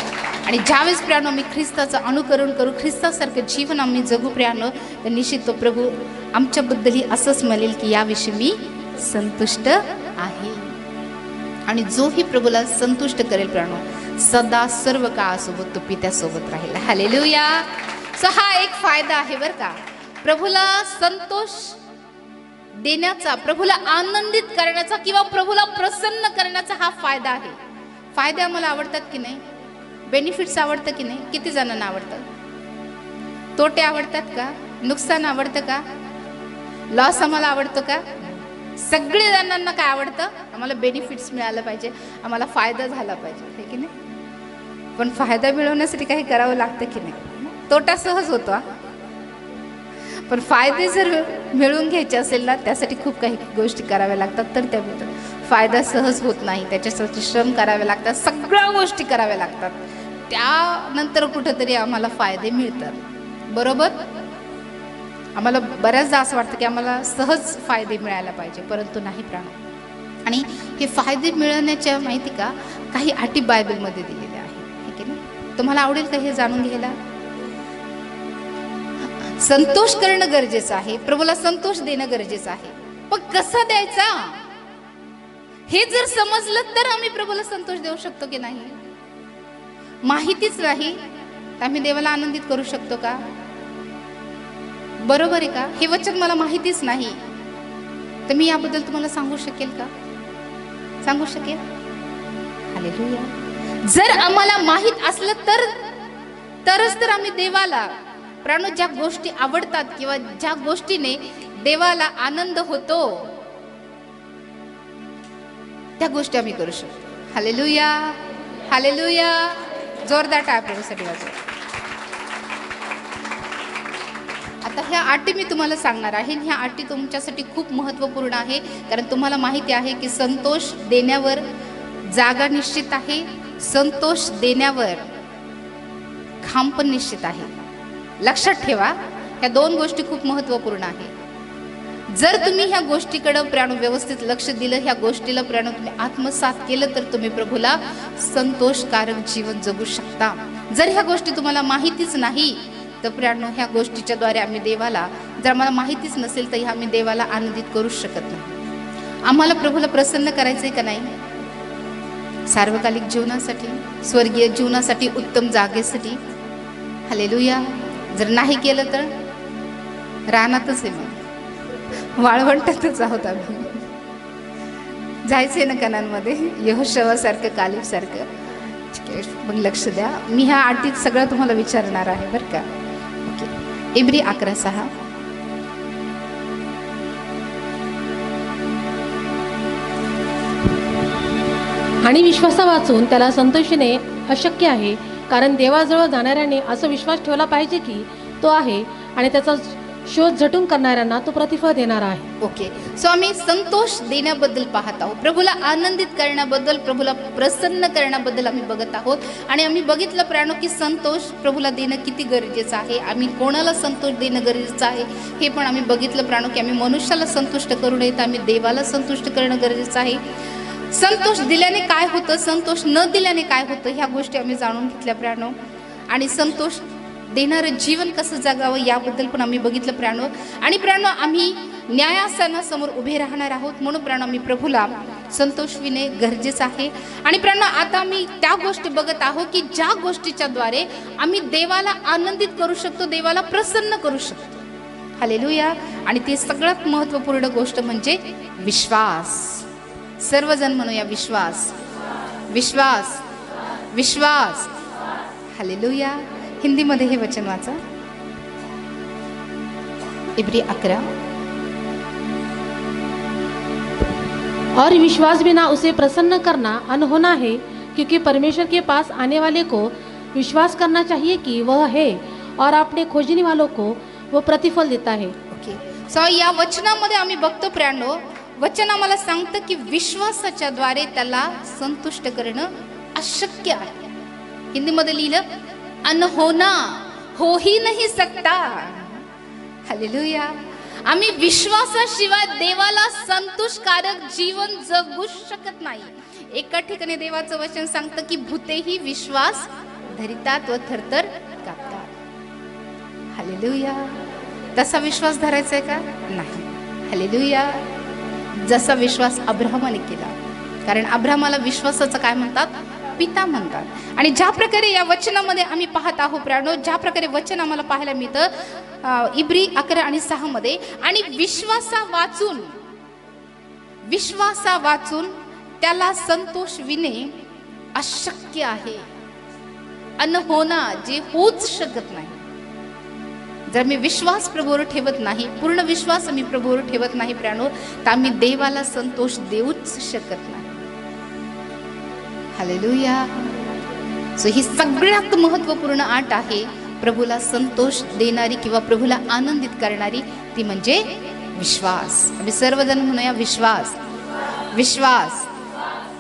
आणि ज्यावेळेस प्रियानो आम्ही ख्रिस्ताचं अनुकरण करू, ख्रिस्तासारखं जीवन आम्ही जगू प्रियानो, तर निश्चित तो प्रभू आमच्याबद्दलही असंच म्हणेल की याविषयी मी संतुष्ट आहे. आणि जोही प्रभूला संतुष्ट करेल प्रियानो, सदा सर्व काळासोबत तो पित्यासोबत राहील. हालेलुया. सो हा एक फायदा आहे बरं का, प्रभूला संतोष देण्याचा, प्रभूला आनंदित करण्याचा किंवा प्रभूला प्रसन्न करण्याचा हा फायदा आहे. फायदे आम्हाला आवडतात की नाही? बेनिफिट्स आवडतं की नाही? किती जणांना आवडतं? तोटे आवडतात का? नुकसान आवडतं का? लॉस आम्हाला आवडतो का? सगळे जणांना काय आवडतं? आम्हाला बेनिफिट्स मिळालं पाहिजे, आम्हाला फायदा झाला पाहिजे, हे की नाही? पण फायदा मिळवण्यासाठी काही करावं लागतं की नाही? तोटा सहज होतो, पण फायदे जर मिळवून घ्यायचे असेल ना, त्यासाठी खूप काही गोष्टी कराव्या लागतात, तर त्या मिळतात. फायदा सहज होत नाही, त्याच्यासाठी श्रम करावे लागतात, सगळ्या गोष्टी कराव्या लागतात, त्यानंतर कुठंतरी आम्हाला फायदे मिळतात. बरोबर? आम्हाला बऱ्याचदा असं वाटतं की आम्हाला सहज फायदे मिळायला पाहिजे, परंतु नाही प्राण. आणि हे फायदे मिळवण्याच्या माहिती का काही अटी बायबलमध्ये दिलेल्या आहे, ठीक आहे ना? तुम्हाला आवडेल का हे जाणून घ्यायला? संतोष करणं गरजेचं आहे, प्रभूला संतोष देणं गरजेचं आहे, पण कसा द्यायचा हे जर समजलं तर आम्ही प्रभूला संतोष देऊ शकतो की नाही? माहितीच नाही तर आम्ही देवाला आनंदित करू शकतो का? बरोबर आहे का? हे वचन मला माहितीच नाही तर मी याबद्दल तुम्हाला सांगू शकेल का? सांगू शकेल? हालेलुया. जर आम्हाला माहित असलं तरच तर आम्ही देवाला प्राणो ज्या गोष्टी आवडतात किंवा ज्या गोष्टीने देवाला आनंद होतो त्या गोष्टी आम्ही करू शकतो. हालेलुया. हालेलुया. जोरदार टाळ्यासाठी वाजवा. आता ह्या अटी मी तुम्हाला सांगणार आहे. ह्या अटी तुमच्यासाठी खूप महत्त्वपूर्ण आहे, कारण तुम्हाला माहिती आहे की संतोष देण्यावर जागा निश्चित आहे, संतोष देण्यावर खांब पण निश्चित आहे. लक्षात ठेवा, ह्या दोन गोष्टी खूप महत्त्वपूर्ण आहे. जर तुम्ही ह्या गोष्टीकडे प्राणो व्यवस्थित लक्ष दिलं, ह्या गोष्टीला प्राणो तुम्ही आत्मसात केलं, तर तुम्ही प्रभूला संतोषकारक जीवन जगू शकता. जर ह्या गोष्टी तुम्हाला माहितीच नाही तर प्राणो ह्या गोष्टीच्या द्वारे आम्ही देवाला, जर आम्हाला माहितीच नसेल तर आम्ही देवाला आनंदित करू शकत नाही. आम्हाला प्रभूला प्रसन्न करायचंय का नाही? सार्वकालिक जीवनासाठी, स्वर्गीय जीवनासाठी, उत्तम जागेसाठी. हालेलुया. जर नाही केलं तर रानातच आहे, मग वाळवंटातच आहोत आम्ही. जायचंय ना कनानमध्ये, यहोशवासारखं, कालेबसारखं. ठीक आहे, मग लक्ष द्या. मी ह्या अटीत सगळं तुम्हाला विचारणार आहे बरं का. ओके. इब्री 11:6. आणि विश्वासा वाचून त्याला संतोषीने अशक्य आहे, कारण देवाजवळ जाणाऱ्याने असा विश्वास ठेवला पाहिजे की तो आहे आणि त्याचा शोध झटून करणाऱ्यांना तो प्रतिफळ देणार आहे. ओके. सो आम्ही संतोष देण्याबद्दल पाहत आहोत, प्रभूला आनंदित करण्याबद्दल, प्रभूला प्रसन्न करण्याबद्दल आम्ही बघत आहोत. आणि आम्ही बघितलं प्राणो की संतोष प्रभूला देणं किती गरजेचं आहे, आम्ही कोणाला संतोष देणं गरजेचं आहे हे पण आम्ही बघितलं प्राणो की आम्ही मनुष्याला संतुष्ट करू नये तर आम्ही देवाला संतुष्ट करणं गरजेचं आहे. संतोष दिल्याने काय होतं, संतोष न दिल्याने काय होतं, ह्या गोष्टी आम्ही जाणून घेतल्या प्राणो. आणि संतोष देणारं जीवन कसं जगावं याबद्दल पण आम्ही बघितलं प्राणो. आणि प्राणो आम्ही न्यायासनासमोर उभे राहणार आहोत, म्हणून प्राणो आम्ही प्रभूला संतोषविणे गरजेचं आहे. आणि प्राणो आता आम्ही त्या गोष्टी बघत आहोत की ज्या गोष्टीच्या द्वारे आम्ही देवाला आनंदित करू शकतो, देवाला प्रसन्न करू शकतो. हालेलुया. आणि ती सगळ्यात महत्त्वपूर्ण गोष्ट म्हणजे विश्वास. सर्वजण म्हणूया विश्वास, विश्वास, विश्वास. हालेलुया. हिंदीमध्ये हे वचन वाचा. इब्री 11. और विश्वास बिना उसे प्रसन्न करना अनहोना है, क्योंकि परमेश्वर के पास आने वाले को विश्वास करना चाहिए कि वह है और अपने खोजने वालों को वो प्रतिफल देता है. ओके. सो या वचनामध्ये आम्ही बघतो प्राणो, वचन आम्हाला सांगतं की विश्वासाच्या द्वारे त्याला संतुष्ट करणं अशक्य आहे. हिंदीमध्ये लिहिलं, अनहोना हो ही नाही सकता. हालेलुया. आम्ही विश्वासाशिवाय देवाला संतोषकारक जीवन जगू शकत नाही. एका ठिकाणी देवाचं वचन सांगतं की भूतेही विश्वास धरितात व थरथर कापतात. हालेलुया. तसा विश्वास धरायचा आहे का? नाही. हालेलुया. जसा विश्वास अब्राहमाने केला, कारण अब्राहमाला विश्वासाचं काय म्हणतात? पिता म्हणतात. आणि ज्या प्रकारे या वचनामध्ये आम्ही पाहत आहोत प्राणो, ज्या प्रकारे वचन आम्हाला पाहायला मिळतं इब्री 11 आणि 6 मध्ये, आणि विश्वासा वाचून त्याला संतोष विणे अशक्य आहे. अनहोना जे होऊच शकत नाही. जर मी विश्वास प्रभूवर ठेवत नाही, पूर्ण विश्वास आम्ही प्रभूवर ठेवत नाही प्राणो, तर आम्ही देवाला संतोष देऊच शकत नाही. हालेलुया. सो ही सगळ्यात महत्वपूर्ण आट आहे प्रभूला संतोष देणारी किंवा प्रभूला आनंदित करणारी, ती म्हणजे विश्वास. आम्ही सर्वजण म्हणूया विश्वास, विश्वास.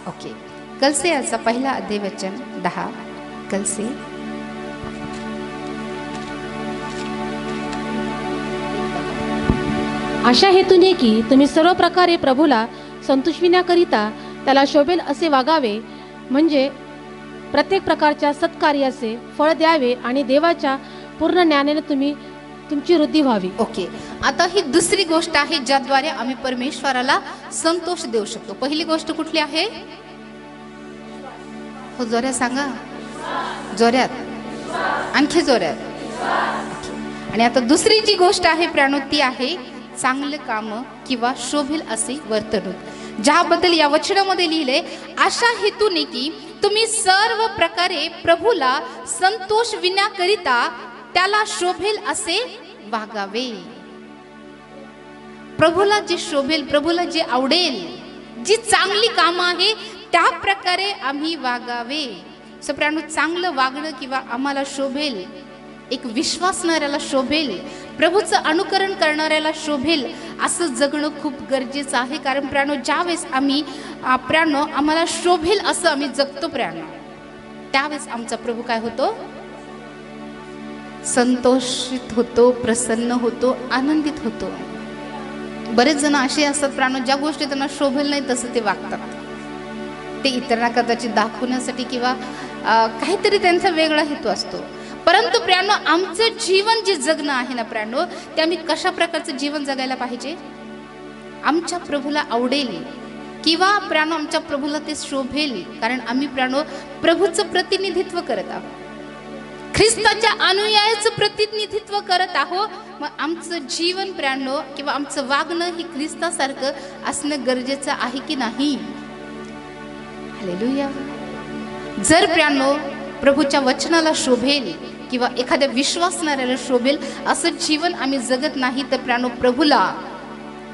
ओके. कलसे याचा पहिला अध्याय वचन 10. कलसे अशा हेतूने की तुम्ही सर्व प्रकारे प्रभूला संतुष्विण्याकरिता त्याला शोभेल असे वागावे, म्हणजे प्रत्येक प्रकारच्या सत्कार्याचे फळ द्यावे आणि देवाच्या पूर्ण ज्ञानाने तुमची वृद्धी व्हावी. ओके. आता ही दुसरी गोष्ट आहे ज्याद्वारे आम्ही परमेश्वराला संतोष देऊ शकतो. पहिली गोष्ट कुठली आहे? हो, जोऱ्यात सांगा. जोऱ्यात, आणखी जोऱ्यात. आणि आता दुसरी जी गोष्ट आहे प्राणो, ती आहे चांगले काम किंवा शोभेल असे वर्तणूक, ज्याबद्दल या वचनामध्ये लिहिले, अशा हेतूने की तुम्ही सर्व प्रकारे प्रभूला संतोष विण्याकरिता त्याला शोभेल असे वागावे. प्रभूला जे शोभेल, प्रभूला जे आवडेल, जी चांगली कामं आहे त्या प्रकारे आम्ही वागावे. सप्राणू, चांगलं वागणं किंवा आम्हाला शोभेल, एक विश्वासणाऱ्याला शोभेल, प्रभूचं अनुकरण करणाऱ्याला शोभेल असं जगणं खूप गरजेचं आहे. कारण प्राणो, ज्यावेळेस आम्ही आम्हाला शोभेल असं आम्ही जगतो प्राणो, त्यावेळेस आमचा प्रभू काय होतो? संतोषित होतो, प्रसन्न होतो, आनंदित होतो. बरेच जण असे असतात प्राणो, ज्या गोष्टी त्यांना शोभेल नाही तसं ते वागतात. ते इतरांना कदाचित दाखवण्यासाठी किंवा काहीतरी त्यांचा वेगळा हेतू असतो. परंतु प्राणो, आमचं जीवन जे जगणं आहे ना प्राणो, ते आम्ही कशा प्रकारचं जीवन जगायला पाहिजे? आमच्या प्रभूला आवडेल किंवा प्राणो आमच्या प्रभूला ते शोभेल, कारण आम्ही प्राणो प्रभूचं प्रतिनिधित्व करत आहोत, ख्रिस्ताच्या अनुयायाचं प्रतिनिधित्व करत आहोत. मग आमचं जीवन प्राणो किंवा आमचं वागणं हे ख्रिस्तासारखं असणं गरजेचं आहे की नाही? हालेलुया. जर प्राणो प्रभूच्या वचनाला शोभेल किंवा एखाद्या विश्वासणाऱ्याला शोभेल असं जीवन आम्ही जगत नाही, तर प्राणो प्रभूला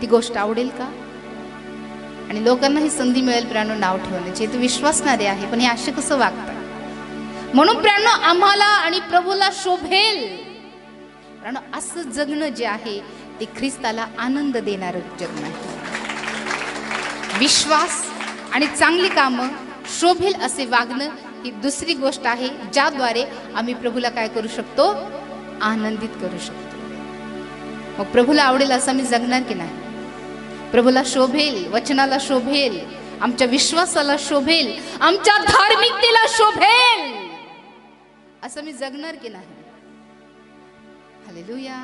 ती गोष्ट आवडेल का? आणि लोकांना ही संधी मिळेल प्राणो नाव ठेवण्याची, ते विश्वासणारे आहे पण हे असे कसं वागतात. म्हणून प्राणो आम्हाला आणि प्रभूला शोभेल प्राणो असं जगणं जे आहे ते ख्रिस्ताला आनंद देणारं जगणं आहे. विश्वास आणि चांगली कामं, शोभेल असे वागणं ही दुसरी गोष्ट आहे, ज्याद्वारे आम्ही प्रभूला काय करू शकतो? आनंदित करू शकतो. मग प्रभूला आवडेल असं आम्ही जगणार की नाही? प्रभूला शोभेल, वचनाला शोभेल, आमच्या विश्वासाला शोभेल, आमच्या धार्मिकतेला शोभेल असं मी जगणार की नाही? हालेलुया.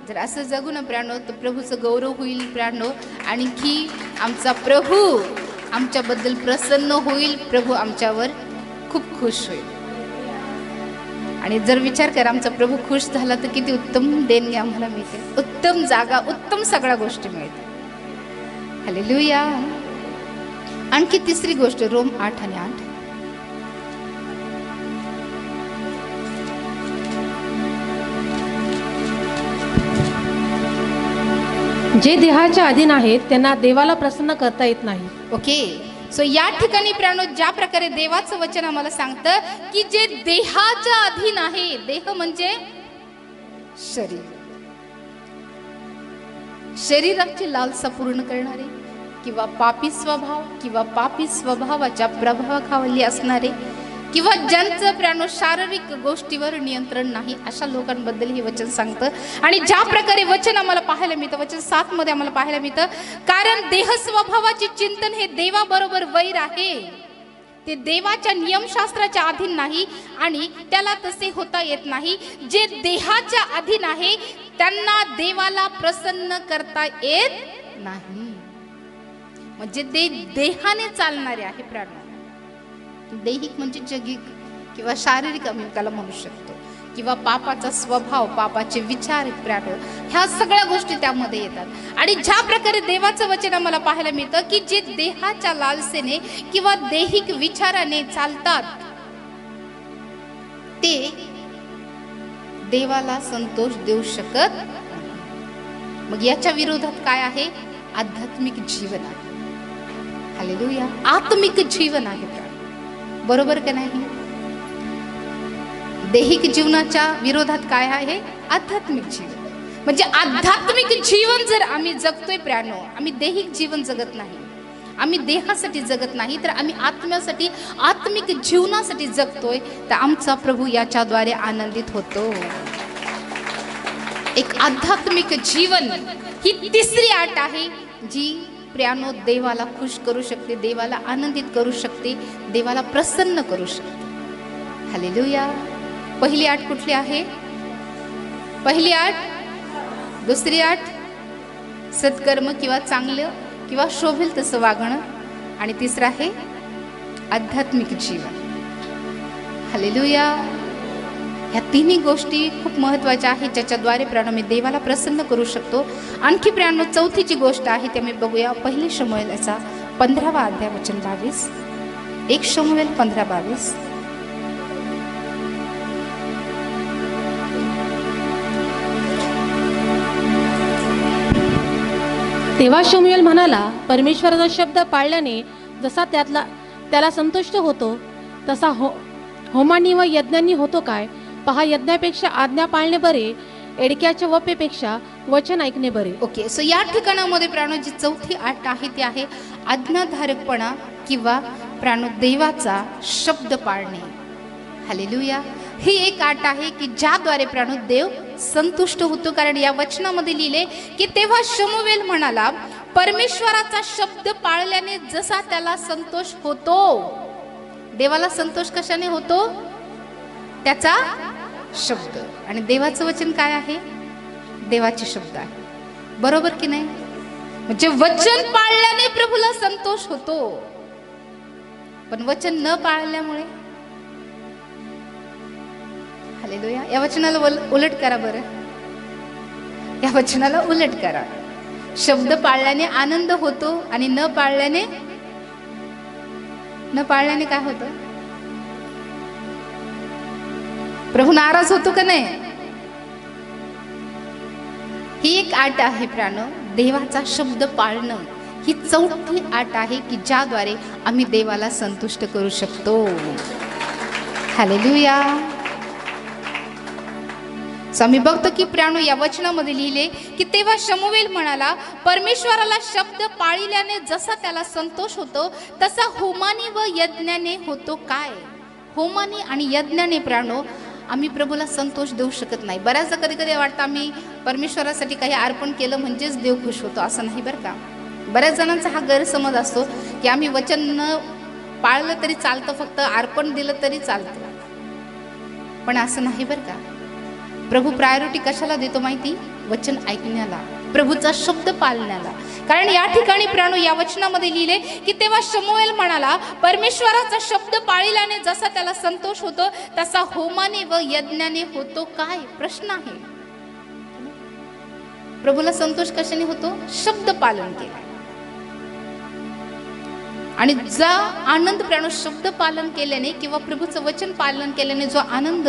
जर असं जगू ना प्राणो, तर प्रभूचं गौरव होईल प्राणो, आणखी आमचा प्रभू आमच्याबद्दल प्रसन्न होईल, प्रभू आमच्यावर खूप खुश होईल. आणि जर विचार करा, आमचा प्रभू खुश झाला तर किती उत्तम देणगी आम्हाला मिळते, उत्तम जागा, उत्तम सगळ्या गोष्टी मिळतात. हालेलुया. आणखी तिसरी गोष्ट, रोम 8 आणि 8. जे देहाच्या अधीन आहेत त्यांना देवाला प्रसन्न करता येत नाही. ओके. सो या ठिकाणी प्राणो, ज्या प्रकारे देवाचं वचन आम्हाला सांगतं की जे देहाच्या अधीन आहे, देह म्हणजे शरीर, शरीराची लालसा पूर्ण करणारे किंवा पापी स्वभाव किंवा पापी स्वभावाच्या प्रभावाखाली असणारे किंवा ज्यांचं प्राणो शारीरिक गोष्टीवर नियंत्रण नाही, अशा लोकांबद्दल हे वचन सांगतं. आणि ज्या प्रकारे वचन आम्हाला पाहायला मिळतं, वचन 7 मध्ये आम्हाला पाहायला मिळतं, कारण देह स्वभावाचे चिंतन हे देवाबरोबर वैर आहे, ते देवाच्या नियमशास्त्राच्या अधीन नाही आणि त्याला तसे होता येत नाही. जे देहाच्या अधीन आहे त्यांना देवाला प्रसन्न करता येत नाही. म्हणजे देहाने चालणारे आहे प्राण. दैहिक म्हणजे जगिक किंवा शारीरिक आम्ही त्याला म्हणू शकतो, किंवा पापाचा स्वभाव, पापाचे विचार, प्राण, ह्या सगळ्या गोष्टी त्यामध्ये येतात. आणि ज्या प्रकारे देवाचं वचन आम्हाला पाहायला मिळतं की जे देहाच्या लालसेने किंवा दैहिक विचाराने चालतात ते देवाला संतोष देऊ शकत नाही. मग याच्या विरोधात काय आहे? आध्यात्मिक जीवन आहे. हालेलुया. आत्मिक जीवन आहे, बरोबर का नाही? दैहिक जीवनाच्या विरोधात काय आहे? आध्यात्मिक जीवन. म्हणजे आध्यात्मिक जीवन जर आम्ही जगतोय प्राणो, आम्ही दैहिक जीवन जगत नाही, आम्ही देहासाठी जगत नाही, तर आम्ही आत्म्यासाठी, आत्मिक जीवनासाठी जगतोय, तर आमचा प्रभू याच्याद्वारे आनंदित होतो. एक आध्यात्मिक जीवन ही तिसरी आट आहे जी प्रियानो देवाला खुश करू शकते, देवाला आनंदित करू शकते, देवाला प्रसन्न करू शकते. हालेलुया. पहिली आट कुठली आहे? पहिली आट, दुसरी आट सत्कर्म किंवा चांगलं किंवा शोभेल तसं वागणं, आणि तिसरं आहे आध्यात्मिक जीवन. हालेलुया. ह्या तिन्ही गोष्टी खूप महत्त्वाच्या आहेत ज्याच्याद्वारे प्राणो मी देवाला प्रसन्न करू शकतो. आणखी प्राणो चौथी जी गोष्ट आहे ते मी बघूया. पहिली शमूएलचा 15वा अध्याय वचन 22. 1 शमूएल 15:22. तेव्हा शमूएल म्हणाला, परमेश्वराचा शब्द पाळल्याने जसा त्याला संतुष्ट होतो तसा होमानी व यज्ञांनी होतो काय? पहा, यज्ञापेक्षा आज्ञा पाळणे बरे, एडक्याच्या वपेपेक्षा वचन ऐकणे बरे. ओके, सो या ठिकाणामध्ये प्राणो जी चौथी आट आहे ती आहे आज्ञाधारकपणा किंवा प्राणो देवाचा शब्द पाळणे. हालेलुया. ही एक आट आहे की ज्याद्वारे प्राणो देव संतुष्ट होतो. कारण या वचनामध्ये लिहिले की तेव्हा शमूएल म्हणाला, परमेश्वराचा शब्द पाळल्याने जसा त्याला संतोष होतो. देवाला संतोष कशाने होतो? त्याचा शब्द. आणि देवाचं वचन काय आहे? देवाचे शब्द आहे, बरोबर की नाही? म्हणजे वचन पाळल्याने प्रभूला संतोष होतो, पण वचन न पाळल्यामुळे. हालेलुया. या वचनाला उलट करा बरं, या वचनाला उलट करा. शब्द पाळल्याने आनंद होतो आणि न पाळल्याने काय होतं? प्रभू नाराज होतो का नाही? ही एक आट आहे प्राणो, देवाचा शब्द पाळणं. ही चौथी आट आहे की ज्याद्वारे आम्ही देवाला संतुष्ट करू शकतो. हालेलुया. आम्ही बघतो की प्राणो या वचनामध्ये लिहिले की तेव्हा शमूएल म्हणाला, परमेश्वराला शब्द पाळल्याने जसा त्याला संतोष होतो तसा होमानी व यज्ञाने होतो काय? होमानी आणि यज्ञाने प्राणो आम्ही प्रभूला संतोष देऊ शकत नाही. बऱ्याचदा कधी कधी वाटतं आम्ही परमेश्वरासाठी काही अर्पण केलं म्हणजेच देव खुश होतो, असं नाही बरं का. बऱ्याच जणांचा हा गैरसमज असतो की आम्ही वचन न पाळलं तरी चालतं, फक्त अर्पण दिलं तरी चालतं, पण असं नाही बरं का. प्रभू प्रायोरिटी कशाला देतो माहिती? वचन ऐकण्याला, प्रभूचा शब्द पाळण्याला. कारण या ठिकाणी प्राणो या वचनामध्ये लिहिले की तेव्हा शमूएल म्हणाला, परमेश्वराचा शब्द पाळल्याने जसा त्याला संतोष होतो तसा होमाने व यज्ञाने होतो काय? प्रश्न आहे. प्रभूला संतोष कशाने होतो? शब्द पालन केला. आणि जो आनंद प्राणो शब्द पालन केल्याने किंवा प्रभूचं वचन पालन केल्याने जो आनंद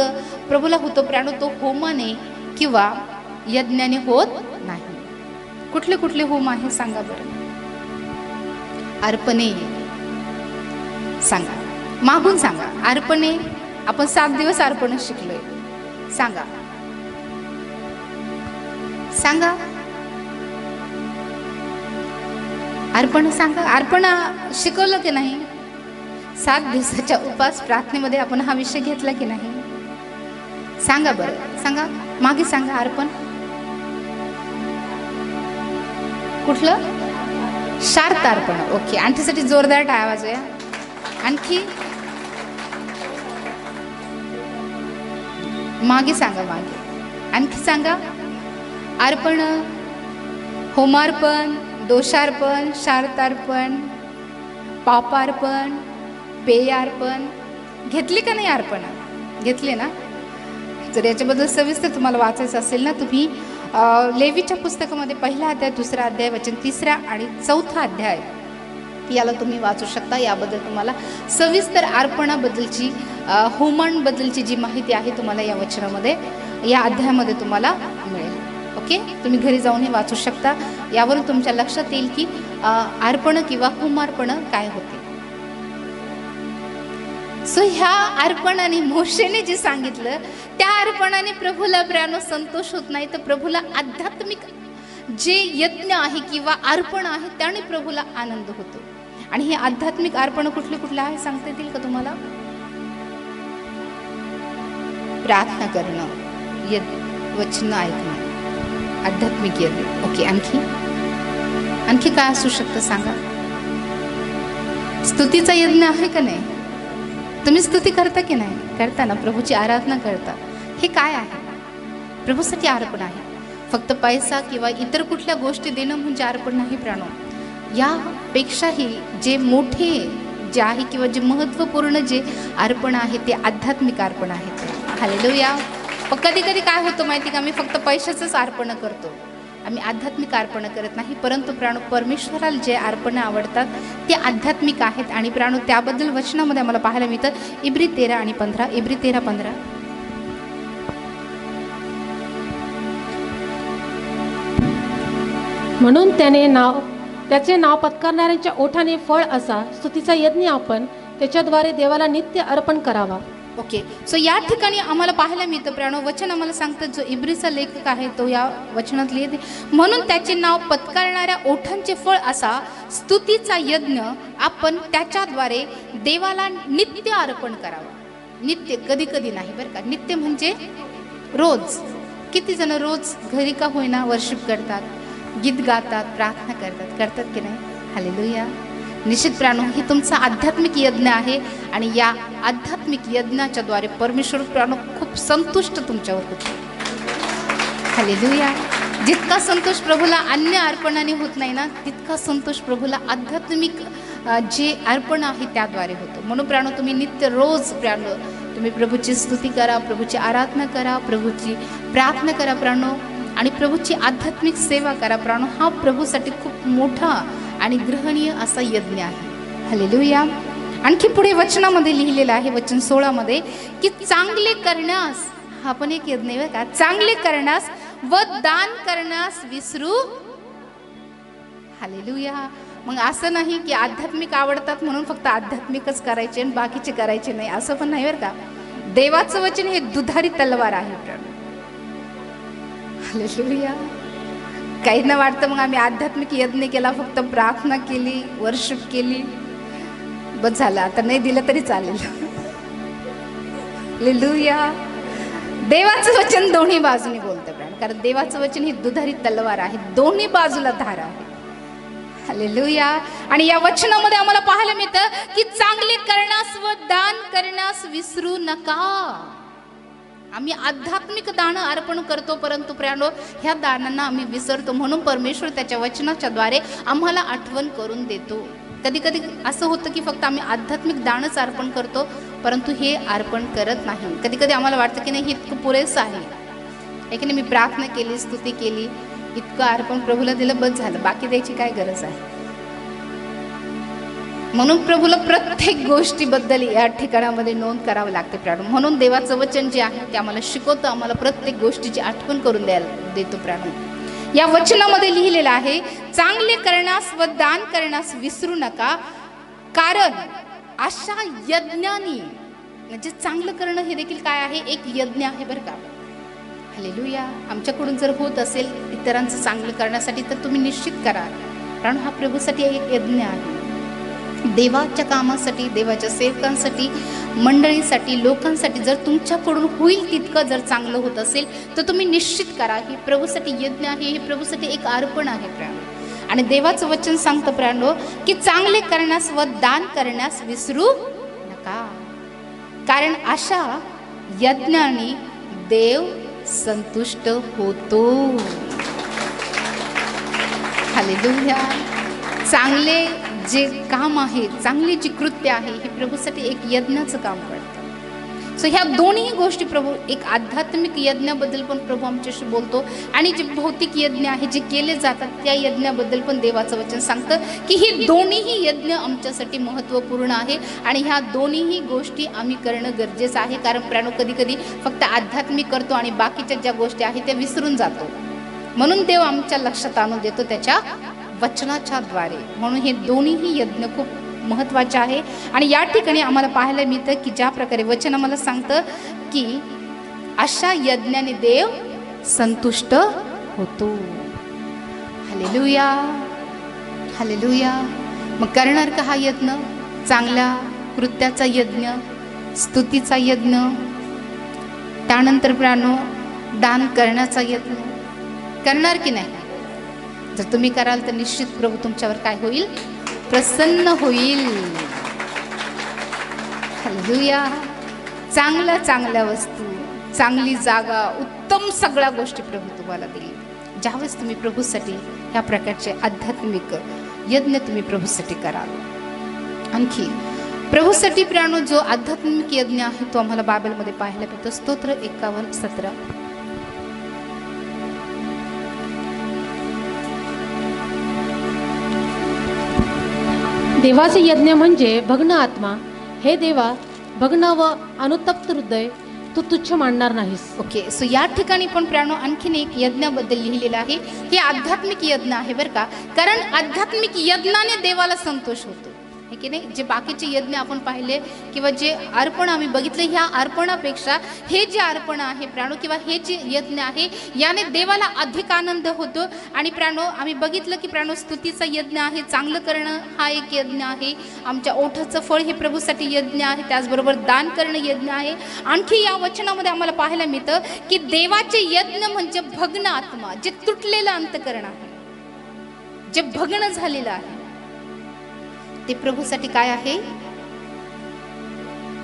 प्रभूला होतो प्राणो, तो होमाने किंवा यज्ञाने होत नाही. कुठले कुठले होम आहे सांगा बरं? अर्पणे सांगा, मागून सांगा. अर्पणे आपण 7 दिवस अर्पण शिकलोय, सांगा सांगा. अर्पण सांगा. अर्पण शिकवलं की नाही? 7 दिवसाच्या उपास प्रार्थनेमध्ये आपण हा विषय घेतला की नाही? सांगा बरं, सांगा मागे सांगा. अर्पण कुठलं? शार्त अर्पण. ओके, आणखीसाठी जोरदार टाळ्या वाजूया. आणखी मागे सांगा, मागे आणखी सांगा. अर्पण, होमार्पण, दोषार्पण, शार्तार्पण, पापार्पण, पेयार्पण घेतली का नाही? अर्पण घेतले ना? जर याच्याबद्दल सविस्तर तुम्हाला वाचायचं असेल ना, तुम्ही लेवीच्या पुस्तकामध्ये 1 अध्याय, 2 अध्याय, वचन 3 आणि 4 अध्याय याला तुम्ही वाचू शकता. याबद्दल तुम्हाला सविस्तर अर्पणाबद्दलची, होमांबद्दलची जी माहिती आहे तुम्हाला या वचनामध्ये, या अध्यायामध्ये तुम्हाला मिळेल. ओके, तुम्ही घरी जाऊन हे वाचू शकता. यावरून तुमच्या लक्षात येईल की अर्पण किंवा होमार्पण काय होते. सो ह्या अर्पणाने मोशेने जे सांगितलं त्या अर्पणाने प्रभूला प्रियानो संतोष होत नाही, तर प्रभूला आध्यात्मिक जे यज्ञ आहे किंवा अर्पण आहे त्याने प्रभूला आनंद होतो. आणि हे आध्यात्मिक अर्पण कुठले कुठले आहे सांगता येतील का तुम्हाला? प्रार्थना करणं, वचन ऐकणं, आध्यात्मिक यज्ञ. ओके, आणखी काय असू शकतं सांगा? स्तुतीचा यज्ञ आहे का नाही? तुम्ही स्तुती करता की नाही? करता ना, प्रभूची आराधना करता. हे काय आहे? प्रभूसाठी अर्पण आहे. फक्त पैसा किंवा इतर कुठल्या गोष्टी देणं म्हणजे अर्पण नाही प्राणो. यापेक्षाही जे मोठे जे आहे किंवा जे महत्त्वपूर्ण जे अर्पण आहे ते आध्यात्मिक अर्पण आहे. हालेलुया. पण कधी कधी काय होतं माहिती का, आम्ही फक्त पैशाचंच अर्पण करतो, आम्ही आध्यात्मिक अर्पण करत नाही. परंतु प्राणो, परमेश्वराला जे अर्पण आवडतात ते आध्यात्मिक आहेत. आणि प्राणो, त्याबद्दल वचनामध्ये आम्हाला पाहायला मिळतं. इब्री 13 आणि 15. इब्री 13:15. म्हणून त्याचे नाव पत्करणाऱ्यांच्या ओठाने फळ असा स्तुतीचा यज्ञ आपण त्याच्याद्वारे देवाला नित्य अर्पण करावा. ओके, सो या ठिकाणी आम्हाला पाहायला मिळतं प्राणो, वचन आम्हाला सांगतात, जो इब्रीचा लेखक आहे तो या वचनात लिहिते, म्हणून त्याचे नाव पत्करणाऱ्या ओठांचे फळ असा स्तुतीचा यज्ञ आपण त्याच्याद्वारे देवाला नित्य अर्पण करावा. नित्य, कधी कधी नाही बरं का. नित्य म्हणजे रोज. किती जण रोज घरी का होईना वर्शिप करतात, गीत गातात, प्रार्थना करतात की नाही? हालेलुया. निश्चित प्राणो, ही तुमचा आध्यात्मिक यज्ञ आहे. आणि या आध्यात्मिक यज्ञाच्या द्वारे परमेश्वर प्राणो खूप संतुष्ट तुमच्यावर होतो. हालेलुया. जितका संतोष प्रभूला अन्य अर्पणाने होत नाही ना, तितका संतोष प्रभूला आध्यात्मिक जे अर्पण आहे त्याद्वारे होतो. म्हणून प्राणो, तुम्ही नित्य रोज प्राणो तुम्ही प्रभूची स्तुती करा, प्रभूची आराधना करा, प्रभूची प्रार्थना करा प्राणो, आणि प्रभूची आध्यात्मिक सेवा करा प्राणो. हा प्रभूसाठी खूप मोठा आणि ग्रहणीय असा यज्ञ आहे. हालेलुया. आणखी पुढे वचनामध्ये लिहिलेलं आहे, वचन 16 मध्ये, की चांगले करण्यास, हा पण एक यज्ञ आहे का, चांगले करण्यास व दान करण्यास विसरू. हालेलुया. मग असं नाही की आध्यात्मिक आवडतात म्हणून फक्त आध्यात्मिकच करायचे आणि बाकीचे करायचे नाही, असं पण नाही बरं का. देवाचं वचन हे दुधारी तलवार आहे प्राणो. हालेलुया. काही न वाटतं मग आम्ही आध्यात्मिक यज्ञ केला, फक्त प्रार्थना केली, वर्शिप केली, बस झालं, आता नाही दिलं तरी चालेल. हालेलुया. देवाचं वचन दोन्ही बाजूने बोलतं प्राण, कारण देवाचं वचन ही दुधारी तलवार आहे, दोन्ही बाजूला धार आहे. हालेलुया. आणि या वचनामध्ये आम्हाला पाहायला मिळतं की चांगले करण्यास व दान करण्यास विसरू नका. आम्ही आध्यात्मिक दान अर्पण करतो, परंतु प्रियानो ह्या दानांना आम्ही विसरतो. म्हणून परमेश्वर त्याच्या वचनाच्या द्वारे आम्हाला आठवण करून देतो. कधी कधी असं होतं की फक्त आम्ही आध्यात्मिक दानच अर्पण करतो, परंतु हे अर्पण करत नाही. कधी कधी आम्हाला वाटतं की नाही हे इतकं पुरेसं आहे, की नाही, मी प्रार्थना केली, स्तुती केली, इतकं अर्पण प्रभूला दिलं, बस झालं, बाकी द्यायची काय गरज आहे. म्हणून प्रभूला प्रत्येक गोष्टीबद्दल या ठिकाणामध्ये नोंद करावं लागते प्राणो. म्हणून देवाचं वचन जे आहे ते आम्हाला शिकवतं, आम्हाला प्रत्येक गोष्टीची आठवण करून देतो प्राणो. या वचनामध्ये लिहिलेलं आहे, चांगले करण्यास व दान करण्यास विसरू नका, कारण अशा यज्ञानी, म्हणजे चांगलं करणं हे देखील काय आहे, एक यज्ञ आहे बरं का. हालेलुया. आमच्याकडून जर होत असेल इतरांचं चांगलं करण्यासाठी तर तुम्ही निश्चित करा, कारण हा प्रभूसाठी एक यज्ञ आहे. देवाच्या कामासाठी, देवाच्या सेवकांसाठी, मंडळीसाठी, लोकांसाठी जर तुमच्याकडून होईल तितकं जर चांगलं होत असेल तर तुम्ही निश्चित करा. हे प्रभूसाठी यज्ञ आहे, हे प्रभूसाठी एक अर्पण आहे प्रियानो. आणि देवाचं वचन सांगतं प्रियानो की चांगले करण्यास व दान करण्यास विसरू नका, कारण अशा यज्ञाने देव संतुष्ट होतो. हालेलुया. चांगले जे काम आहे, चांगली जी कृत्य आहे, हे प्रभूसाठी एक यज्ञाचं काम पडतं. सो ह्या दोन्ही गोष्टी प्रभू, एक आध्यात्मिक यज्ञाबद्दल पण प्रभू आमच्याशी बोलतो आणि जे भौतिक यज्ञ आहे जे केले जातात त्या यज्ञाबद्दल पण देवाचं वचन सांगतं की हे दोन्हीही यज्ञ आमच्यासाठी महत्त्वपूर्ण आहे आणि ह्या दोन्हीही गोष्टी आम्ही करणं गरजेचं आहे. कारण प्राणो कधी कधी फक्त आध्यात्मिक करतो आणि बाकीच्या ज्या गोष्टी आहेत त्या विसरून जातो. म्हणून देव आमच्या लक्षात आणून देतो त्याच्या वचनाच्या द्वारे. म्हणून हे दोन्हीही यज्ञ खूप महत्त्वाचे आहे. आणि या ठिकाणी आम्हाला पाहायला मिळतं की ज्या प्रकारे वचन आम्हाला सांगतं की अशा यज्ञाने देव संतुष्ट होतो. Hallelujah, hallelujah. मग करणार का हा यज्ञ? चांगल्या कृत्याचा यज्ञ, स्तुतीचा यज्ञ, त्यानंतर प्राणो दान करण्याचा यज्ञ करणार की नाही? जर तुम्ही कराल तर निश्चित प्रभू तुमच्यावर काय होईल? प्रसन्न होईल. हालेलुया. चांगल्या चांगल्या वस्तू, चांगली जागा, उत्तम सगळ्या गोष्टी प्रभू तुम्हाला देईल ज्यावेळेस तुम्ही प्रभूसाठी ह्या प्रकारचे आध्यात्मिक यज्ञ तुम्ही प्रभूसाठी कराल. आणखी प्रभूसाठी प्राणो जो आध्यात्मिक यज्ञ आहे तो आम्हाला बायबलमध्ये पाहायला मिळतो. स्तोत्र 51:17. देवाचे यज्ञ म्हणजे भग्न आत्मा. हे देवा, भग्न व अनुतप्त हृदय तू तुच्छ मानणार नाहीस. ओके. सो या ठिकाणी पण प्राणो आणखीन एक यज्ञाबद्दल लिहिलेलं आहे. हे आध्यात्मिक यज्ञ आहे बरं का. कारण आध्यात्मिक यज्ञाने देवाला संतोष होतो, हे की नाही. जे बाकीचे यज्ञ आपण पाहिले किंवा जे अर्पण आम्ही बघितले, ह्या अर्पणापेक्षा हे जे अर्पण आहे प्राणो किंवा हे जे यज्ञ आहे याने देवाला अधिक आनंद होतो. आणि प्राणो आम्ही बघितलं की प्राणो स्तुतीचा यज्ञ आहे, चांगलं करणं हा एक यज्ञ आहे, आमच्या ओठाचं फळ हे प्रभूसाठी यज्ञ आहे, त्याचबरोबर दान करणं यज्ञ आहे. आणखी या वचनामध्ये आम्हाला पाहायला मिळतं की देवाचे यज्ञ म्हणजे भग्न आत्मा, जे तुटलेलं अंतकरण आहे, जे भग्न झालेलं आहे, ते प्रभूसाठी काय आहे?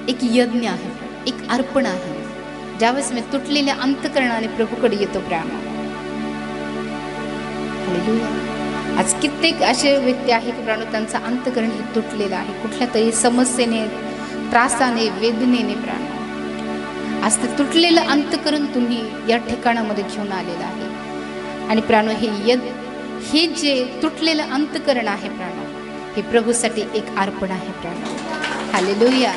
एक यज्ञ आहे, एक अर्पण आहे. ज्यावेळेस मी तुटलेल्या अंतकरणाने प्रभूकडे येतो प्राणो. हालेलुया. आज कित्येक असे व्यक्ती आहे की प्राणो त्यांचं अंतकरण हे तुटलेलं आहे, कुठल्या तरी समस्येने, त्रासाने, वेदनेने प्राणो. आज ते तुटलेलं अंतकरण तुम्ही या ठिकाणामध्ये घेऊन आलेलं आहे. आणि प्राणो हे जे तुटलेलं अंतकरण आहे प्राणो, हे प्रभूसाठी एक अर्पण आहे प्राणो. हालेलुया.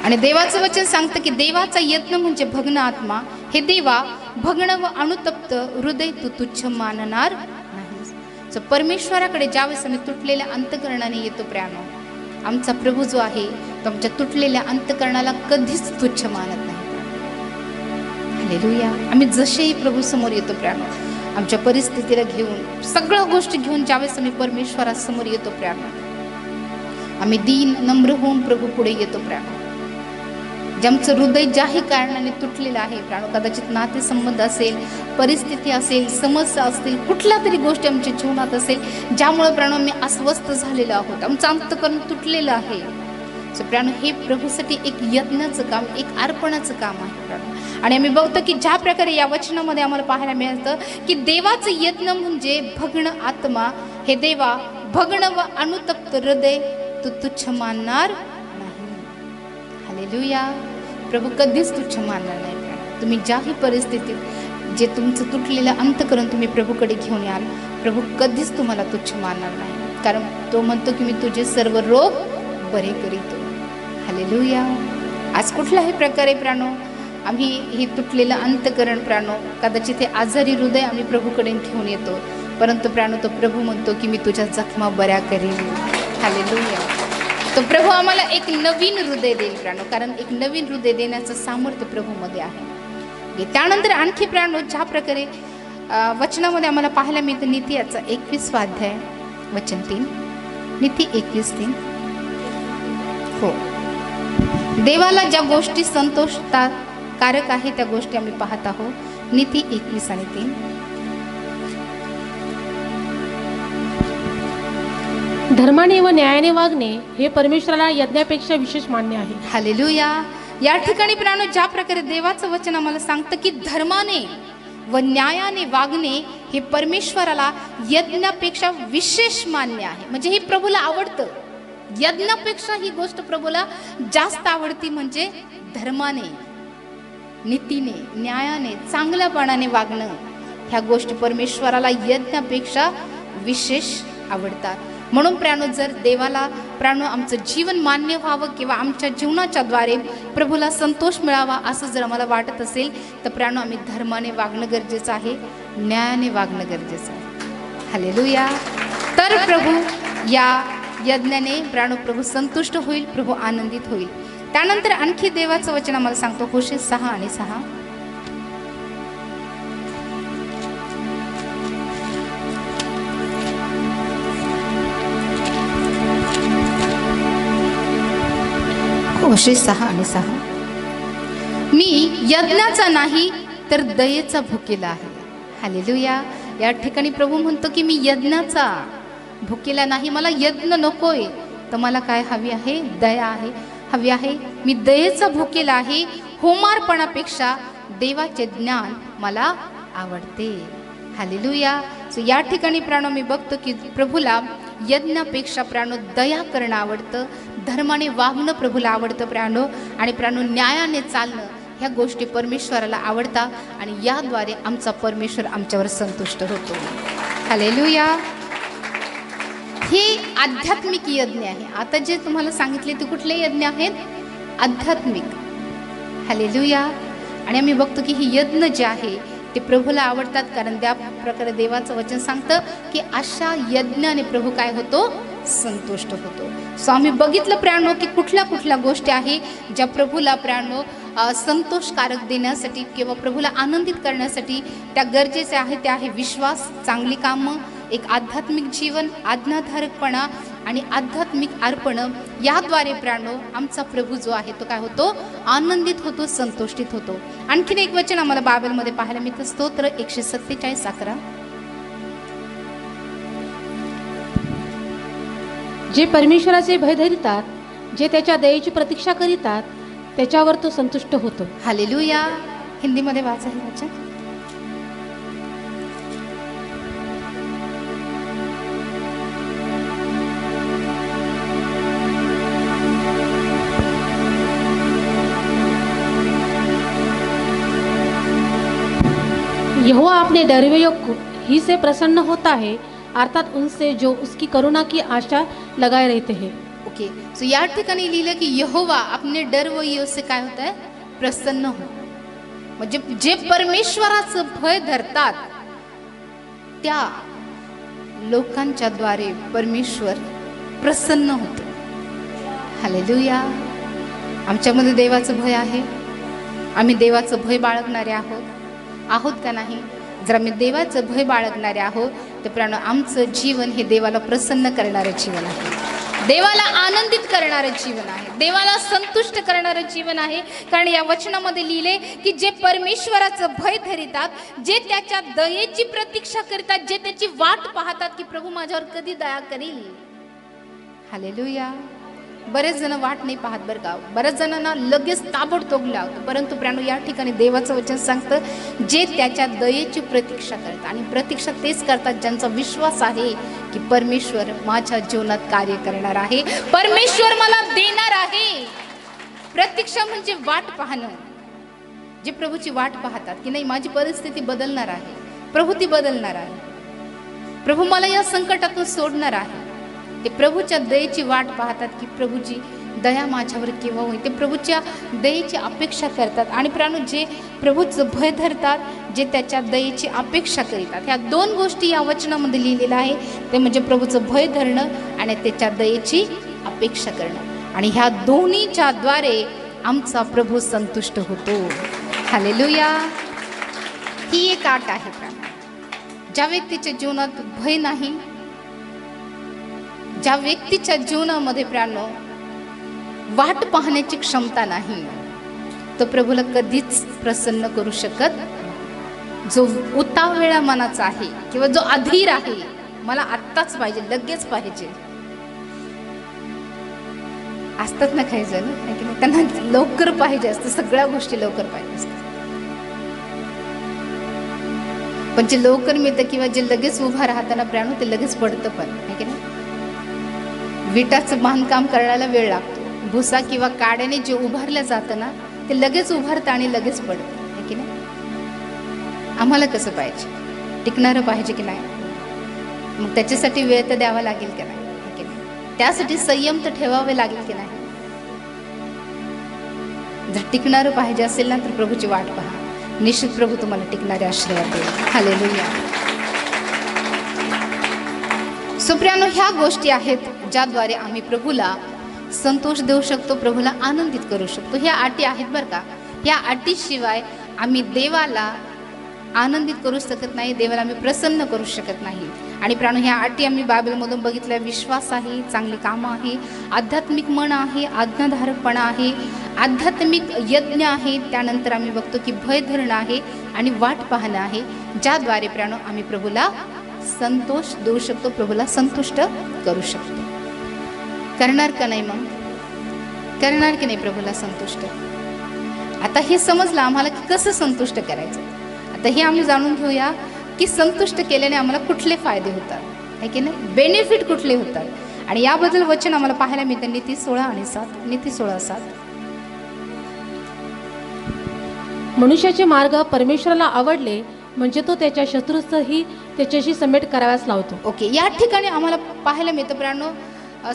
आणि देवाचं वचन सांगतं की देवाचा यज्ञ म्हणजे भग्न आत्मा. हे देवा, भग्न व अनुतप्त हृदय तू तुच्छ मानणार नाही. सो परमेश्वराकडे ज्यावेळेस आम्ही तुटलेल्या अंतकरणाने येतो प्राणो, आमचा प्रभू जो आहे तो आमच्या तुटलेल्या अंतकरणाला कधीच तुच्छ मानत नाही. हालेलुया. आम्ही जसेही प्रभू समोर येतो प्राणो, आमच्या परिस्थितीला घेऊन, सगळ्या गोष्टी घेऊन ज्यावेळेस आम्ही परमेश्वरासमोर येतो प्राणो, आम्ही दीन नम्र होऊन प्रभू पुढे येतो प्राणो. ज्याचं हृदय ज्याही कारणाने तुटलेलं आहे प्राणो, कदाचित नातेसंबंध असेल, परिस्थिती असेल, समस्या असतील, कुठल्या तरी गोष्टी आमच्या जीवनात असेल ज्यामुळे प्राणो आम्ही अस्वस्थ झालेलो आहोत, आमचं अंतकरण तुटलेलं आहे. सो प्राणो हे प्रभूसाठी एक यज्ञाचं काम, एक अर्पणाचं काम आहे प्राणो. आणि आम्ही बघतो की ज्या प्रकारे या वचनामध्ये आम्हाला पाहायला मिळतं की देवाचं यज्ञ म्हणजे भग्न आत्मा. हे देवा, भग्न व अनुतप्त हृदय तू तुच्छ मानणार नाही. हालेलुया. प्रभू कधीच तुच्छ मानणार नाही प्राणो. तुम्ही ज्याही परिस्थितीत जे तुमचं तुटलेलं अंतकरण तुम्ही प्रभूकडे घेऊन याल, प्रभू कधीच तुम्हाला तुच्छ मानणार नाही. कारण तो म्हणतो की मी तुझे सर्व रोग बरे करीतो. हालेलुया. आज कुठल्याही प्रकारे प्राणो आम्ही हे तुटलेलं अंतकरण प्राणो, कदाचित हे आजारी हृदय आम्ही प्रभूकडे घेऊन येतो, परंतु प्राणो तो प्रभू म्हणतो की मी तुझ्या जखमा बऱ्या करेन. हालेलुया. तो प्रभू आम्हाला एक नवीन हृदय देईल प्राणो, कारण एक नवीन हृदय देण्याचं सामर्थ्य प्रभूमध्ये आहे. त्यानंतर आणखी प्राणो ज्या प्रकारे वचनामध्ये आम्हाला पाहायला मिळतं नीतियाचा 21वा अध्याय वचन 3. नीती 21:3. हो, देवाला ज्या गोष्टी संतोषकारक आहे त्या गोष्टी आम्ही पाहत आहोत. नीती 21:3. धर्माने व न्यायाने वागणे हे परमेश्वराला यज्ञापेक्षा विशेष मान्य आहे. हालेलुया. या ठिकाणी प्राणो ज्या प्रकारे देवाचं वचन आम्हाला सांगतं की धर्माने व न्यायाने वागणे हे परमेश्वराला यज्ञापेक्षा विशेष मान्य आहे. म्हणजे हे प्रभूला आवडतं. यज्ञापेक्षा ही गोष्ट प्रभूला जास्त आवडती. म्हणजे धर्माने, नीतीने, न्यायाने, चांगल्यापणाने वागणं ह्या गोष्टी परमेश्वराला यज्ञापेक्षा विशेष आवडतात. म्हणून प्राणो जर देवाला प्राणो आमचं जीवन मान्य व्हावं किंवा आमच्या जीवनाच्या द्वारे प्रभूला संतोष मिळावा असं जर आम्हाला वाटत असेल तर प्राणो आम्ही धर्माने वागणं गरजेचं आहे, न्यायाने वागणं गरजेचं आहे. हालेलुया. तर प्रभू या यज्ञाने प्राणो प्रभू संतुष्ट होईल, प्रभू आनंदित होईल. त्यानंतर आणखी देवाचं वचन आम्हाला सांगतो होशे 6:6. होशे 6:6. मी यज्ञाचा नाही तर दयेचा भुकेला आहे. हालेलुया. या ठिकाणी प्रभू म्हणतो की मी यज्ञाचा भुकेला नाही, मला यज्ञ नकोय, तर मला काय हवी आहे? दया आहे, हवी आहे. मी दयेचा भुकेला आहे. होमार्पणापेक्षा देवाचे ज्ञान मला आवडते. हालेलुया. सो या ठिकाणी प्राणो मी बघतो की प्रभूला यज्ञापेक्षा प्राणो दया करणं आवडतं, धर्माने वागणं प्रभूला आवडतं प्राणो, आणि प्राणो न्यायाने चालणं ह्या गोष्टी परमेश्वराला आवडतात आणि याद्वारे आमचा परमेश्वर आमच्यावर संतुष्ट होतो. हालेलुया. हे आध्यात्मिक यज्ञ आहे. आता जे तुम्हाला सांगितले ते कुठले यज्ञ आहेत? आध्यात्मिक. हालेलुया. आणि आम्ही बघतो की ही यज्ञ जे आहे ते प्रभूला आवडतात, कारण त्या प्रकारे देवाचं वचन सांगतं की अशा यज्ञाने प्रभू काय होतो? संतुष्ट होतो. सो आम्ही बघितलं प्राणो की कुठल्या कुठल्या गोष्टी आहे ज्या प्रभूला प्राणो संतोषकारक देण्यासाठी किंवा प्रभूला आनंदित करण्यासाठी त्या गरजेचे आहे. ते आहे विश्वास, चांगली कामं, एक आध्यात्मिक जीवन, आज्ञाधारकपणा आणि आध्यात्मिक अर्पण. याद्वारे प्राणो आमचा प्रभू जो आहे तो काय होतो? आनंदित होतो, संतुष्टित होतो. आणखीन एक वचन आम्हाला बायबलमध्ये पाहायला मिळतं. स्तोत्र 147:11. जे परमेश्वराचे भय धरितात, जे त्याच्या दयेची प्रतीक्षा करीतात, त्याच्यावर तो संतुष्ट होतो. हालेलुया. हिंदीमध्ये वाचा हे वचन. यहोवा अपने डरे हुए ही से प्रसन्न होता है, अर्थात उनसे जो उसकी करुणा की आशा लगाए रहते हैं. ओके. सो या ठिकाणी लिहिलं की यहोवा अपने डर व से काय होत आहे? प्रसन्न हो. म्हणजे जे परमेश्वराचं भय धरतात त्या लोकांच्या द्वारे परमेश्वर प्रसन्न होतो. हालेलुया. आमच्यामध्ये देवाचं भय आहे. आम्ही देवाचं भय बाळगणारे आहोत का नाही? जर आम्ही देवाचं भय बाळगणारे आहोत तर प्राणो आमचं जीवन हे देवाला प्रसन्न करणारं जीवन आहे, देवाला आनंदित करणारं जीवन आहे, देवाला संतुष्ट करणारं जीवन आहे. कारण या वचनामध्ये लिहिले की जे परमेश्वराचं भय धरितात, जे त्याच्या दयेची प्रतीक्षा करतात, जे त्याची वाट पाहतात की प्रभू माझ्यावर कधी दया करील. हालेलुया. बरेच जण वाट नाही पाहत बरं का. बऱ्याच जणांना लगेच ताबडतोब लावतो. परंतु प्राणो या ठिकाणी देवाचं वचन सांगतं जे त्याच्या दयेची प्रतीक्षा करतात, आणि प्रतीक्षा तेच करतात ज्यांचा विश्वास आहे की परमेश्वर माझ्या जीवनात कार्य करणार आहे, परमेश्वर मला देणार आहे. प्रतीक्षा म्हणजे वाट पाहणं. जे प्रभूची वाट पाहतात की नाही माझी परिस्थिती बदलणार आहे, प्रभू ती बदलणार आहे, प्रभू मला या संकटातून सोडणार आहे, ते प्रभूच्या दयेची वाट पाहतात की प्रभूची दया माझ्यावर केव्हा होईल. ते प्रभूच्या दयेची अपेक्षा करतात. आणि प्राणू जे प्रभूचं भय धरतात, जे त्याच्या दयेची अपेक्षा करीतात, ह्या दोन गोष्टी या वचनामध्ये लिहिलेल्या आहे. ते म्हणजे प्रभूचं भय धरणं आणि त्याच्या दयेची अपेक्षा करणं. आणि ह्या दोन्हीच्या द्वारे आमचा प्रभू संतुष्ट होतो. हालेलुया. ही एक आट आहे प्राणू. ज्या व्यक्तीच्या जीवनात भय नाही, ज्या व्यक्तीच्या जीवनामध्ये प्राणो वाट पाहण्याची क्षमता नाही, तो प्रभूला कधीच प्रसन्न करू शकत नाही. जो उतावळा मनाचा आहे किंवा जो अधीर आहे, मला आत्ताच पाहिजे, लगेच पाहिजे, असतात ना काही जण, त्यांना लवकर पाहिजे असतं, सगळ्या गोष्टी लवकर पाहिजे असतात. पण जे लवकर मिळतं किंवा जे लगेच उभा राहताना प्राणू ते लगेच पडतं पण, आहे की नाही. विटाचं बांधकाम करायला वेळ लागतो, भुसा किंवा काड्याने जे उभारलं जातं ना ते लगेच उभारतं आणि लगेच पडतं, आहे की नाही. आम्हाला कसं पाहिजे, टिकणारं पाहिजे की नाही. मग त्याच्यासाठी वेळ तर द्यावा लागेल की नाही, आहे की नाही. त्यासाठी संयम तर ठेवावे लागेल की नाही. जर टिकणारं पाहिजे असेल ना तर प्रभूची वाट पहा, निश्चित प्रभू तुम्हाला टिकणारे आशीर्वाद देईल. हालेलुया. सुप्रियानो, ह्या गोष्टी आहेत ज्याद्वारे आम्ही प्रभूला संतोष देऊ शकतो, प्रभूला आनंदित करू शकतो. ह्या अटी आहेत बरं का. ह्या अटीशिवाय आम्ही देवाला आनंदित करू शकत नाही, देवाला आम्ही प्रसन्न करू शकत नाही. आणि प्राणू, ह्या अटी आम्ही बायबलमधून बघितल्या. विश्वास आहे, चांगली कामं आहे, आध्यात्मिक मन आहे, आज्ञाधारकपणा आहे, आध्यात्मिक यज्ञ आहे, त्यानंतर आम्ही बघतो की भय धरणं आहे आणि वाट पाहणं आहे, ज्याद्वारे प्राणू आम्ही प्रभूला संतोष देऊ शकतो, प्रभूला संतुष्ट करू शकतो. करणार का नाही, मग करणार की नाही प्रभूला संतुष्ट. आता हे समजलं आम्हाला की कसं संतुष्ट करायचं. आता हे आम्ही जाणून घेऊया की संतुष्ट केल्याने आम्हाला कुठले फायदे होतात, आहे की नाही, बेनिफिट कुठले होतात. आणि याबद्दल वचन आम्हाला पाहायला मिळतं नीती 16 आणि 7. नीती 16:7. मनुष्याचे मार्ग परमेश्वराला आवडले म्हणजे तो त्याच्या शत्रूसही त्याच्याशी समेट कराव्यास लावतो. ओके, या ठिकाणी आम्हाला पाहायला मिळतं प्राणो,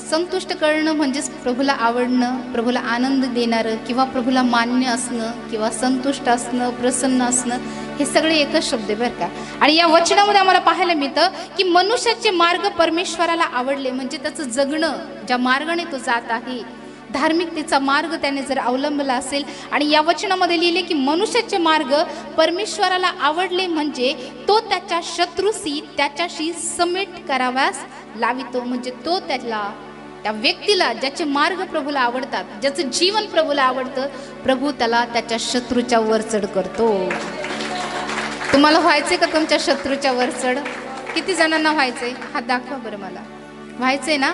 संतुष्ट करणं म्हणजेच प्रभूला आवडणं, प्रभूला आनंद देणारं किंवा प्रभूला मान्य असणं किंवा संतुष्ट असणं, प्रसन्न असणं, हे सगळे एकच शब्द आहे बरं का. आणि या वचनामध्ये आम्हाला पाहायला मिळतं की मनुष्याचे मार्ग परमेश्वराला आवडले म्हणजे त्याचं जगणं, ज्या मार्गाने तो जात आहे, धार्मिकतेचा मार्ग त्याने जर अवलंबला असेल. आणि या वचनामध्ये लिहिले की मनुष्याचे मार्ग परमेश्वराला आवडले म्हणजे तो त्याच्या शत्रूशी त्याच्याशी समेट कराव्यास लावितो. म्हणजे तो त्या व्यक्तीला, ज्याचे मार्ग प्रभूला आवडतात, ज्याचं जीवन प्रभूला आवडतं, प्रभू त्याला त्याच्या शत्रूच्या वरचढ करतो. तुम्हाला व्हायचंय का तुमच्या शत्रूच्या वरचढ? किती जणांना व्हायचंय? हात दाखवा बरं मला. व्हायचंय ना?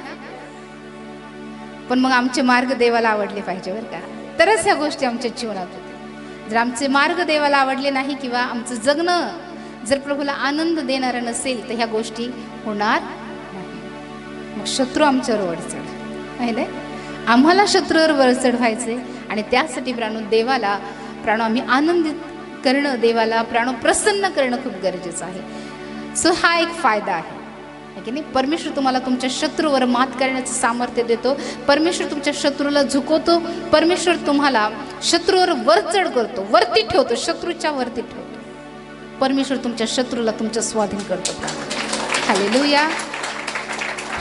पण मग आमचे मार्ग देवाला आवडले पाहिजे बरं का, तरच ह्या गोष्टी आमच्या जीवनात होते. जर आमचे मार्ग देवाला आवडले नाही किंवा आमचं जगणं जर प्रभूला आनंद देणारं नसेल तर ह्या गोष्टी होणार नाही. मग शत्रू आमच्यावर वरचढ आहे, आम्हाला शत्रूवर वरचढ व्हायचे. आणि त्यासाठी देवाला आम्ही आनंदित करणं, देवाला प्रसन्न करणं खूप गरजेचं आहे. सो हा एक फायदा आहे की नाही. परमेश्वर तुम्हाला तुमच्या शत्रूवर मात करण्याचं सामर्थ्य देतो, परमेश्वर तुमच्या शत्रूला झुकवतो, परमेश्वर तुम्हाला शत्रूवर वरचढ करतो, वरती ठेवतो, शत्रूच्या वरती ठेवतो. परमेश्वर तुमच्या शत्रूला तुमच्या स्वाधीन करतो. हालेलुया.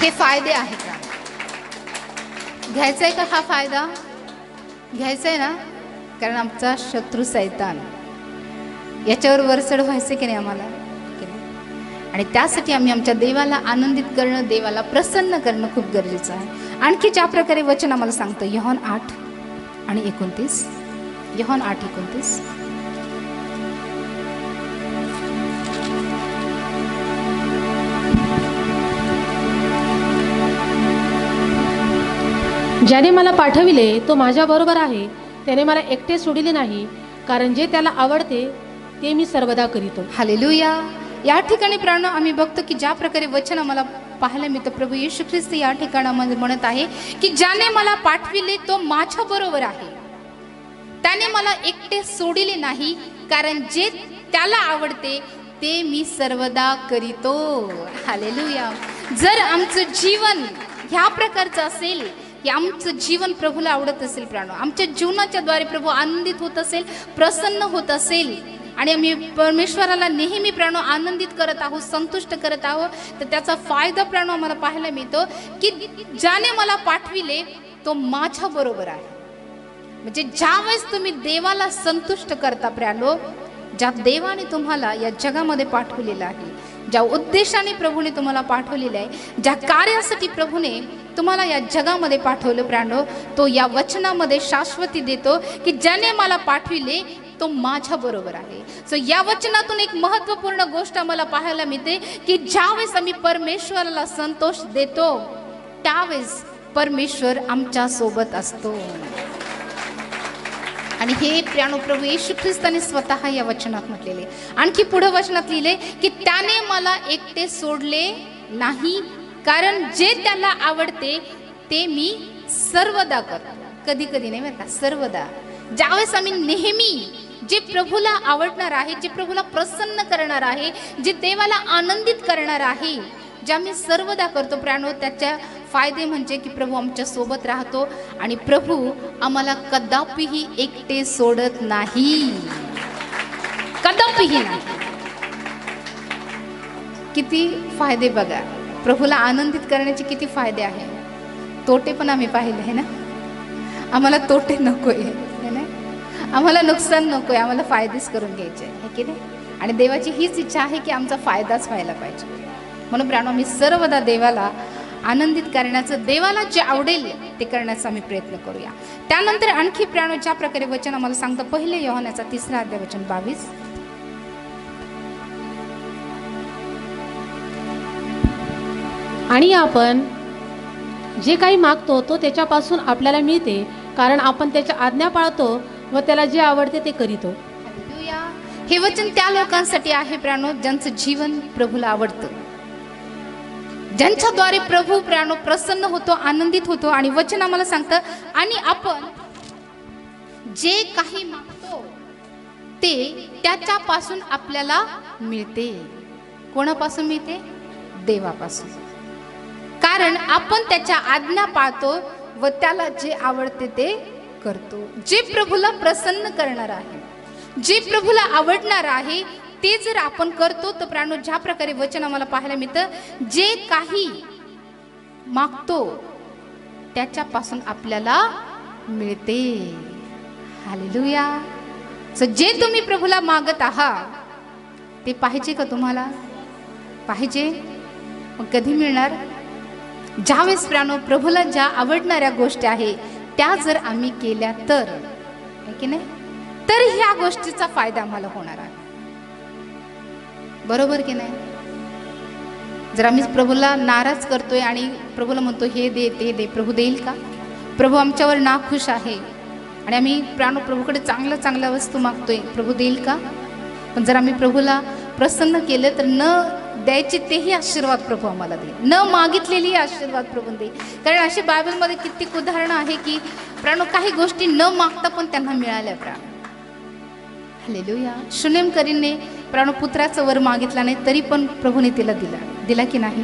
हे फायदे आहेत का? घ्यायचा आहे का हा फायदा? घ्यायचा आहे ना, कारण आमचा शत्रू सैतान, याच्यावर वरचढ व्हायचं की नाही आम्हाला. आणि त्यासाठी आम्ही आमच्या देवाला आनंदित करणं, देवाला प्रसन्न करणं खूप गरजेचं आहे. आणखी ज्या प्रकारे वचन आम्हाला सांगतं योहान 8 आणि 29. योहान 8:29. ज्याने मला पाठविले तो माझ्याबरोबर आहे, त्याने मला एकटे सोडिले नाही, कारण जे त्याला आवडते ते मी सर्वदा करीतो. हालेलुया. या ठिकाणी प्राणो आम्ही बघतो की ज्या प्रकारे वचन आम्हाला पाहायला मिळतं, प्रभू येशू ख्रिस्त या ठिकाणामध्ये म्हणत आहे की ज्याने मला पाठविले तो माझ्या बरोबर आहे, त्याने मला एकटे सोडिले नाही, कारण जे त्याला आवडते ते मी सर्वदा करीतो. हालेलुया. जर आमचं जीवन ह्या प्रकारचं असेल की आमचं जीवन प्रभूला आवडत असेल, आमच्या जीवनाच्या द्वारे प्रभू आनंदित होत असेल, प्रसन्न होत असेल आणि आम्ही परमेश्वराला नेहमी आनंदित करत आहोत, संतुष्ट करत आहोत, तर त्याचा फायदा आम्हाला पाहायला मिळतो की ज्याने मला पाठविले तो माझ्या बरोबर आहे. म्हणजे ज्यावेळेस तुम्ही देवाला संतुष्ट करता ज्या देवाने तुम्हाला या जगामध्ये पाठवलेलं आहे, ज्या उद्देशाने प्रभूने तुम्हाला पाठवलेलं आहे, ज्या कार्यासाठी प्रभूने तुम्हाला या जगामध्ये पाठवलं प्राणो, तो या वचनामध्ये शाश्वती देतो की ज्याने मला पाठविले तो माझ्या बरोबर आहे. सो या वचनातून एक महत्त्वपूर्ण गोष्ट आम्हाला पाहायला मिळते की ज्यावेळेस आम्ही परमेश्वराला संतोष देतो त्यावेळेस परमेश्वर आमच्या सोबत असतो. आणि हे प्रियानो प्रभू येशू ख्रिस्ताने स्वतः या वचनात म्हटलेले. आणखी पुढे वचनात लिहिले की त्याने मला एकटे सोडले नाही, कारण जे त्याला आवडते ते मी सर्वदा करतो. कधी कधी नाही बरं का, सर्वदा. ज्यावेळेस आम्ही नेहमी जे प्रभूला आवडणार आहे, जे प्रभूला प्रसन्न करणार आहे, जे देवाला आनंदित करणार आहे, जे आम्ही सर्वदा करतो प्राणो, त्याच्या फायदे म्हणजे की प्रभू आमच्या सोबत राहतो आणि प्रभू आम्हाला कदापिही एकटे सोडत नाही, कदापिही नाही. किती फायदे बघा, प्रभूला आनंदित करण्याचे किती फायदे आहे. तोटे पण आम्ही पाहिले आहे ना. आम्हाला तोटे नकोय है ना, आम्हाला नुकसान नकोय, आम्हाला फायदेच करून घ्यायचे आहे की नाही. आणि देवाची हीच इच्छा आहे की आमचा फायदाच व्हायला पाहिजे. म्हणून प्राणो आम्ही सर्वदा देवाला आनंदित करण्याचं, देवाला जे आवडेल ते करण्याचा आम्ही प्रयत्न करूया. त्यानंतर आणखी प्राणो ज्या प्रकारे वचन आम्हाला सांगतं, 1 योहानाचा 3 अध्याय वचन 22. आणि आपण जे काही मागतो तो त्याच्यापासून आपल्याला मिळते, कारण आपण त्याच्या आज्ञा पाळतो व त्याला जे आवडते ते करीतो. हालेलुया. हे वचन त्या लोकांसाठी आहे प्राणो ज्यांचं जीवन प्रभूला आवडतं, ज्यांच्याद्वारे प्रभू प्राणो प्रसन्न होतो, आनंदित होतो. आणि वचन आम्हाला सांगतं आणि आपण जे काही मागतो ते त्याच्यापासून आपल्याला मिळते. कोणापासून मिळते? देवापासून. कारण आपण त्याच्या आज्ञा पाळतो व त्याला जे आवडते ते करतो. जे प्रभूला प्रसन्न करणार आहे, जे प्रभूला आवडणार आहे ते जर आपण करतो तर प्राणो ज्या प्रकारे वचन आम्हाला पाहायला मिळतं, जे काही मागतो त्याच्यापासून आपल्याला मिळते. हालेलुया. सो जे तुम्ही प्रभूला मागत आहात ते पाहिजे का तुम्हाला? पाहिजे. मग कधी मिळणार? ज्यावेळेस प्राणो प्रभूला ज्या आवडणाऱ्या गोष्टी आहे त्या जर आम्ही केल्या तर, आहे की नाही, तर ह्या गोष्टीचा फायदा आम्हाला होणार आहे. बरोबर की नाही? जर आम्ही प्रभूला नाराज करतोय आणि प्रभूला म्हणतो हे दे ते दे, प्रभू देईल का? प्रभू आमच्यावर नाखुश आहे आणि आम्ही प्राणो प्रभूकडे चांगल्या वस्तू मागतोय, प्रभू देईल का? पण जर आम्ही प्रभूला प्रसन्न केलं तर न द्यायचे तेही आशीर्वाद प्रभू आम्हाला देईल, न मागितलेली आशीर्वाद प्रभू देईल. कारण अशी बायबलमध्ये कित्येक उदाहरणं आहे की प्राणो काही गोष्टी न मागता पण त्यांना मिळाल्या प्राण. हालेलुया. शुनेम करीने प्राणो पुत्राचा वर मागितला नाही तरी पण प्रभूने तिला दिला की नाही?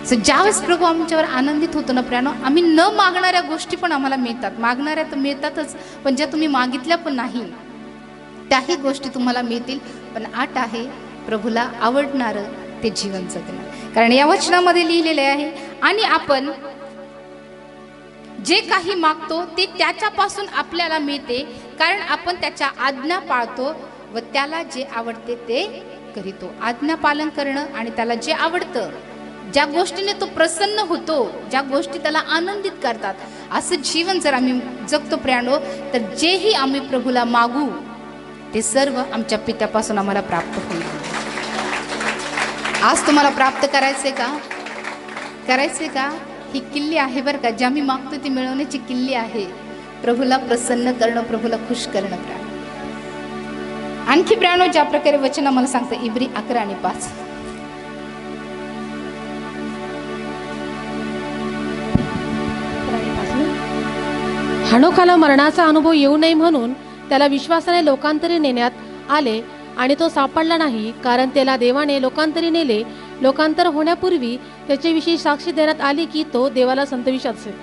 सो ज्यावेळेस प्रभू आमच्यावर आनंदित होतो ना प्राणो, आम्ही न मागणाऱ्या गोष्टी पण आम्हाला मिळतात. मागणाऱ्या तर मिळतातच, पण ज्या तुम्ही मागितल्या पण नाही त्याही गोष्टी तुम्हाला मिळतील. पण आठ आहे प्रभूला आवडणारं ते जीवन जगणं. कारण या वचनामध्ये लिहिलेले आहे आणि आपण जे काही मागतो ते त्याच्यापासून आपल्याला मिळते, कारण आपण त्याच्या आज्ञा पाळतो व त्याला जे आवडते ते करीतो. आज्ञा पालन करणं आणि त्याला जे आवडतं, ज्या गोष्टीने तो प्रसन्न होतो, ज्या गोष्टी त्याला आनंदित करतात, असं जीवन जर आम्ही जगतो प्राणो, तर जेही आम्ही प्रभूला मागू ते सर्व आमच्या पित्यापासून आम्हाला प्राप्त होईल. आज तुम्हाला प्राप्त करायचे का? करायचे का? ही किल्ली आहे बरं का, ज्या मी मागतो ती मिळवण्याची किल्ली आहे. प्रभूला प्रसन्न करणं, प्रभूला खुश करणं प्राण. आणखी प्राणो ज्या प्रकारे वचन आम्हाला सांगतं, इब्री 11 आणि 5. हनोकाला मरणाचा अनुभव येऊ नये म्हणून त्याला विश्वासाने लोकांतरी नेण्यात आले आणि तो सापडला नाही, कारण त्याला देवाने लोकांतरी नेले. लोकांतर होण्यापूर्वी त्याच्याविषयी साक्षी देण्यात आली की तो देवाला संतोष असेल.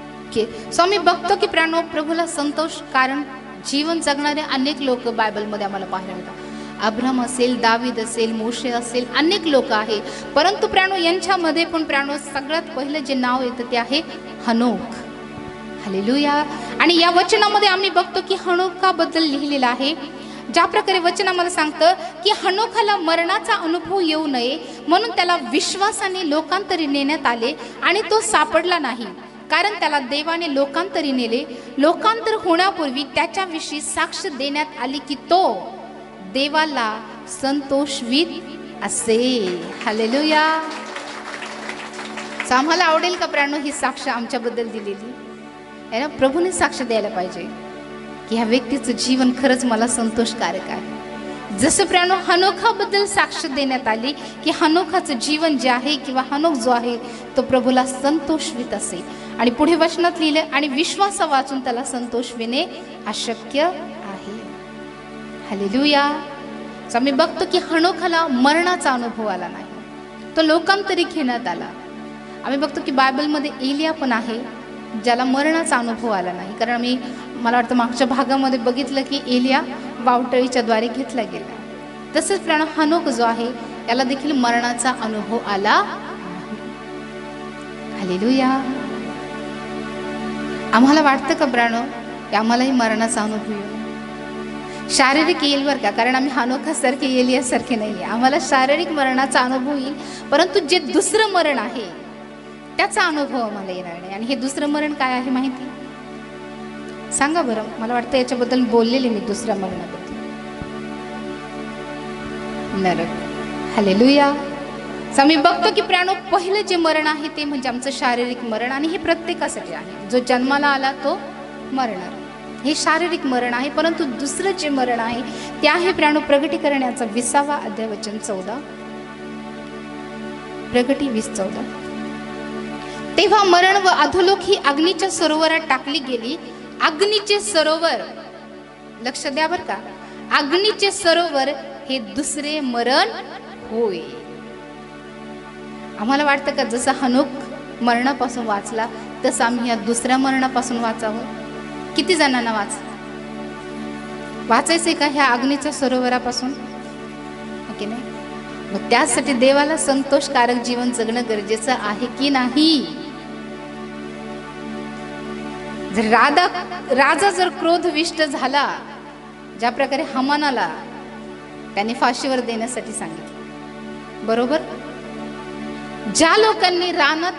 सो आम्ही बघतो की प्राणो प्रभूला संतोष, कारण जीवन जगणारे अनेक लोक बायबलमध्ये आम्हाला पाहायला मिळतात. अब्राहम असेल, दावीद असेल, मोशे असेल, अनेक लोक आहे. परंतु प्राणो यांच्यामध्ये पण प्राणो सगळ्यात पहिलं जे नाव येतं ते आहे हनोक. हालेलुया. आणि या वचनामध्ये आम्ही बघतो की हनोकाबद्दल लिहिलेलं आहे ज्या प्रकारे वचन आम्हाला सांगतं की हनोखाला मरणाचा अनुभव येऊ नये म्हणून त्याला विश्वासाने लोकांतरी नेण्यात आले आणि तो सापडला नाही, कारण त्याला देवाने लोकांतरी नेले. लोकांतर होण्यापूर्वी त्याच्याविषयी साक्ष देण्यात आली की तो देवाला संतोषवीत असे. हालेलुया. आम्हाला आवडेल का प्राणो ही साक्ष आमच्याबद्दल दिलेली आहे ना? प्रभूने साक्ष द्यायला पाहिजे की ह्या व्यक्तीचं जीवन खरंच मला संतोषकारक आहे. जसं प्राणो हनोखाबद्दल साक्ष देण्यात आली की हनोखाचं जीवन जे आहे किंवा हनोख जो आहे तो प्रभूला संतोषवीत असे. आणि पुढे वचनात लिहिलं आणि विश्वासा वाचून त्याला संतोषविणे अशक्य आहे. हालेलुया. आम्ही बघतो की हनोखाला मरणाचा अनुभव आला नाही, तो लोकांतरी घेण्यात आला. आम्ही बघतो की बायबलमध्ये एलिया पण आहे ज्याला मरणाचा अनुभव आला नाही, कारण मला वाटतं मागच्या भागामध्ये बघितलं की एलिया वावटळीच्या द्वारे घेतला गेला. तसंच प्राण हनोक जो आहे याला देखील मरणाचा अनुभव आला. हालेलुया. आम्हाला वाटतं का प्राणो की आम्हालाही मरणाचा अनुभव येईल? शारीरिक येईल बरं का, कारण आम्ही हनोखासारखे एलियासारखे नाही. आम्हाला शारीरिक मरणाचा अनुभव येईल, परंतु जे दुसरं मरण आहे त्याचा अनुभव आम्हाला येणार नाही. आणि हे दुसरं मरण काय आहे माहिती सांगा बरं? मला वाटतं याच्याबद्दल बोललेले मी दुसऱ्या मरणाबद्दल, नरक. हालेलुया. आम्ही बघतो की प्राणो पहिलं जे मरण आहे ते म्हणजे आमचं शारीरिक मरण, आणि हे प्रत्येकासाठी आहे. जो जन्माला आला तो मरणार, हे शारीरिक मरण आहे. परंतु दुसरं जे मरण आहे ते आहे प्राणो प्रगटीकरणाचा 20वा अध्याय वचन 14, प्रगटी 20:14. तेव्हा मरण व अधोलोक ही अग्नीच्या सरोवरात टाकली गेली. अग्नीचे सरोवर, लक्ष द्या बर का, अग्नीचे सरोवर हे दुसरे मरण होय. आम्हाला वाटतं का जसं हनोक मरणापासून वाचला तसं आम्ही या दुसऱ्या मरणापासून वाचावं? किती जणांना वाचायचंय का ह्या अग्नीच्या सरोवरापासून? ओके नाही? मग त्यासाठी देवाला संतोषकारक जीवन जगणं गरजेचं आहे की नाही? जर राजा जर क्रोधविष्ट झाला, ज्या प्रकारे हमानाला त्याने फाशीवर देण्यासाठी सांगितलं, बरोबर? ज्या लोकांनी रानात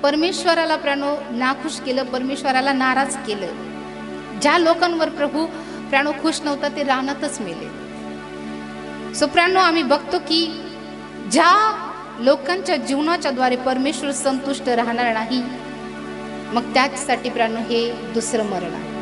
परमेश्वराला प्राणो नाखुश केलं, परमेश्वराला नाराज केलं, ज्या लोकांवर प्रभू प्राणो खुश नव्हता ते रानातच मेले. सो प्राणो आम्ही बघतो की ज्या लोकांच्या जीवनाच्या द्वारे परमेश्वर संतुष्ट राहणार नाही, मग त्यासाठी प्राणो हे दुसरं मरण आहे.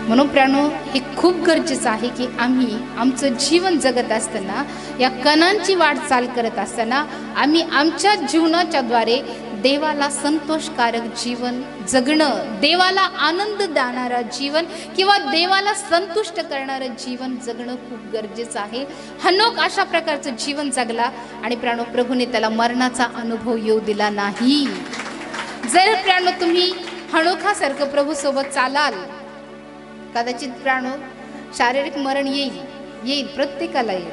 म्हणून प्राणो हे खूप गरजेचं आहे की आम्ही आमचं जीवन जगत असताना, या कणांची वाटचाल करत असताना आम्ही आमच्या जीवनाच्या द्वारे देवाला संतोषकारक जीवन जगणं, देवाला आनंद देणारं जीवन किंवा देवाला संतुष्ट करणारं जीवन जगणं खूप गरजेचं आहे. हनोक अशा प्रकारचं जीवन जगला आणि प्राणो प्रभूने त्याला मरणाचा अनुभव येऊ दिला नाही. जर प्राणो तुम्ही हनोखासारखं प्रभू सोबत चालाल, कदाचित प्राणो शारीरिक मरण येईल, प्रत्येकाला येईल,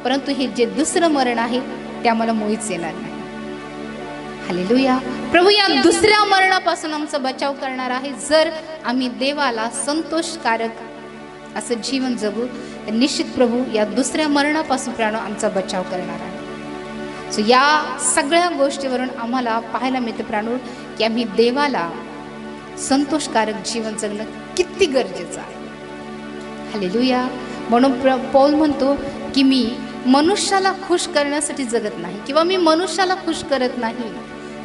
परंतु हे जे दुसरं मरण आहे ते आम्हाला मुळीच येणार नाही. हालेलुया. प्रभू या दुसऱ्या मरणापासून आमचा बचाव करणार आहे. जर आम्ही देवाला संतोषकारक असं जीवन जगू तर निश्चित प्रभू या दुसऱ्या मरणापासून प्राणो आमचा बचाव करणार आहे. सो या सगळ्या गोष्टीवरून आम्हाला पाहायला मिळतं प्राणो की आम्ही देवाला संतोषकारक जीवन जगणं किती गरजेचं आहे. हालेलुया. म्हणून पौल म्हणतो की मी मनुष्याला खुश करण्यासाठी जगत नाही किंवा मी मनुष्याला खुश करत नाही.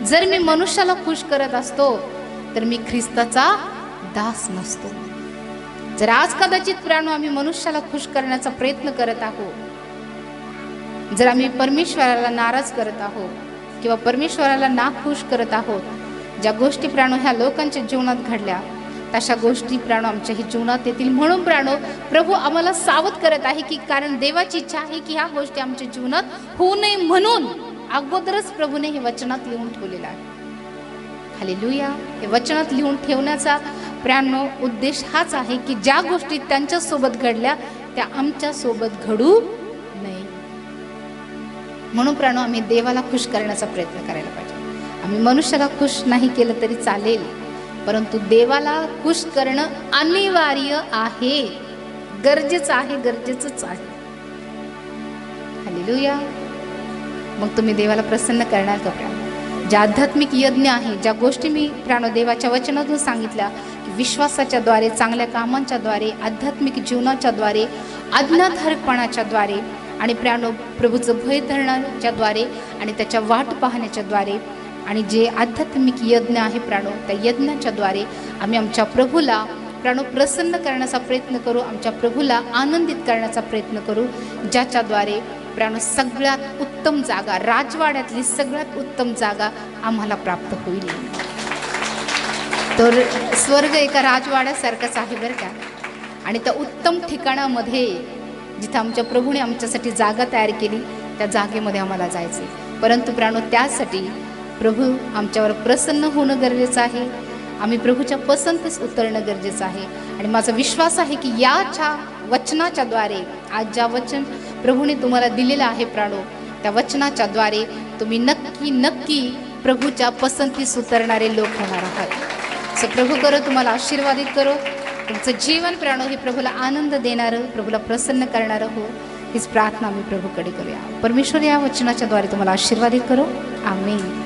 जर मी मनुष्याला खुश करत असतो तर मी ख्रिस्ताचा दास नसतो. जर आज कदाचित प्राणो आम्ही मनुष्याला खुश करण्याचा प्रयत्न करत आहोत, जर आम्ही परमेश्वराला नाराज करत आहोत किंवा परमेश्वराला नाखुश करत आहोत, ज्या गोष्टी प्राणो ह्या लोकांच्या जीवनात घडल्या तशा गोष्टी प्राणो आमच्याही जीवनात येतील. म्हणून प्राणो प्रभू आम्हाला सावध करत आहे की कारण देवाची इच्छा आहे की ह्या गोष्टी आमच्या जीवनात होऊ नये, म्हणून अगोदरच प्रभूने हे वचनात लिहून ठेवलेलं आहे. हालेलुया. हे वचनात लिहून ठेवण्याचा प्राणो उद्देश हाच आहे की ज्या गोष्टी त्यांच्या सोबत घडल्या त्या आमच्या सोबत घडू नये. म्हणून प्राणो आम्ही देवाला खुश करण्याचा प्रयत्न करायला पाहिजे. आम्ही मनुष्याला खुश नाही केलं तरी चालेल, परंतु देवाला खुश करणं अनिवार्य आहे. गरजेचं आहे, गरजेचंच आहे. हालेलुया. मग तुम्ही देवाला प्रसन्न करणार का प्राणो? ज्या आध्यात्मिक यज्ञ आहे, ज्या गोष्टी मी प्राणो देवाच्या वचनातून सांगितल्या की विश्वासाच्या द्वारे, चांगल्या कामांच्या द्वारे, आध्यात्मिक जीवनाच्या द्वारे, आज्ञाधारकपणाच्या द्वारे आणि प्राणो प्रभूचं भय धरण्याच्या द्वारे आणि त्याच्या वाट पाहण्याच्या द्वारे आणि जे आध्यात्मिक यज्ञ आहे प्राणो, त्या यज्ञाच्या द्वारे आम्ही आमच्या प्रभूला प्राणो प्रसन्न करण्याचा प्रयत्न करू, आमच्या प्रभूला आनंदित करण्याचा प्रयत्न करू, ज्याच्याद्वारे प्राणो सगळ्यात उत्तम जागा, राजवाड्यातली सगळ्यात उत्तम जागा आम्हाला प्राप्त होईल. तर स्वर्ग एका राजवाड्यासारखाच आहे बरं का. आणि त्या उत्तम ठिकाणामध्ये जिथं आमच्या प्रभूने आमच्यासाठी जागा तयार केली, त्या जागेमध्ये आम्हाला जायचे. परंतु प्राणो त्यासाठी प्रभू आमच्यावर प्रसन्न होणं गरजेचं आहे. आम्ही प्रभूच्या पसंतीस उतरणं गरजेचं आहे. आणि माझा विश्वास आहे की याच्या वचनाच्या द्वारे, आज ज्या वचन प्रभूने तुम्हाला दिलेलं आहे प्राणो, त्या वचनाच्या द्वारे तुम्ही नक्की नक्की प्रभूच्या पसंतीस उतरणारे लोक होणार आहात. सो प्रभू करो तुम्हाला आशीर्वादित करो. तुमचं जीवन प्राणो हे प्रभूला आनंद देणारं, प्रभूला प्रसन्न करणारं हो, हीच प्रार्थना आम्ही प्रभूकडे करूया. परमेश्वर या वचनाच्या द्वारे तुम्हाला आशीर्वादित करो. आमेन.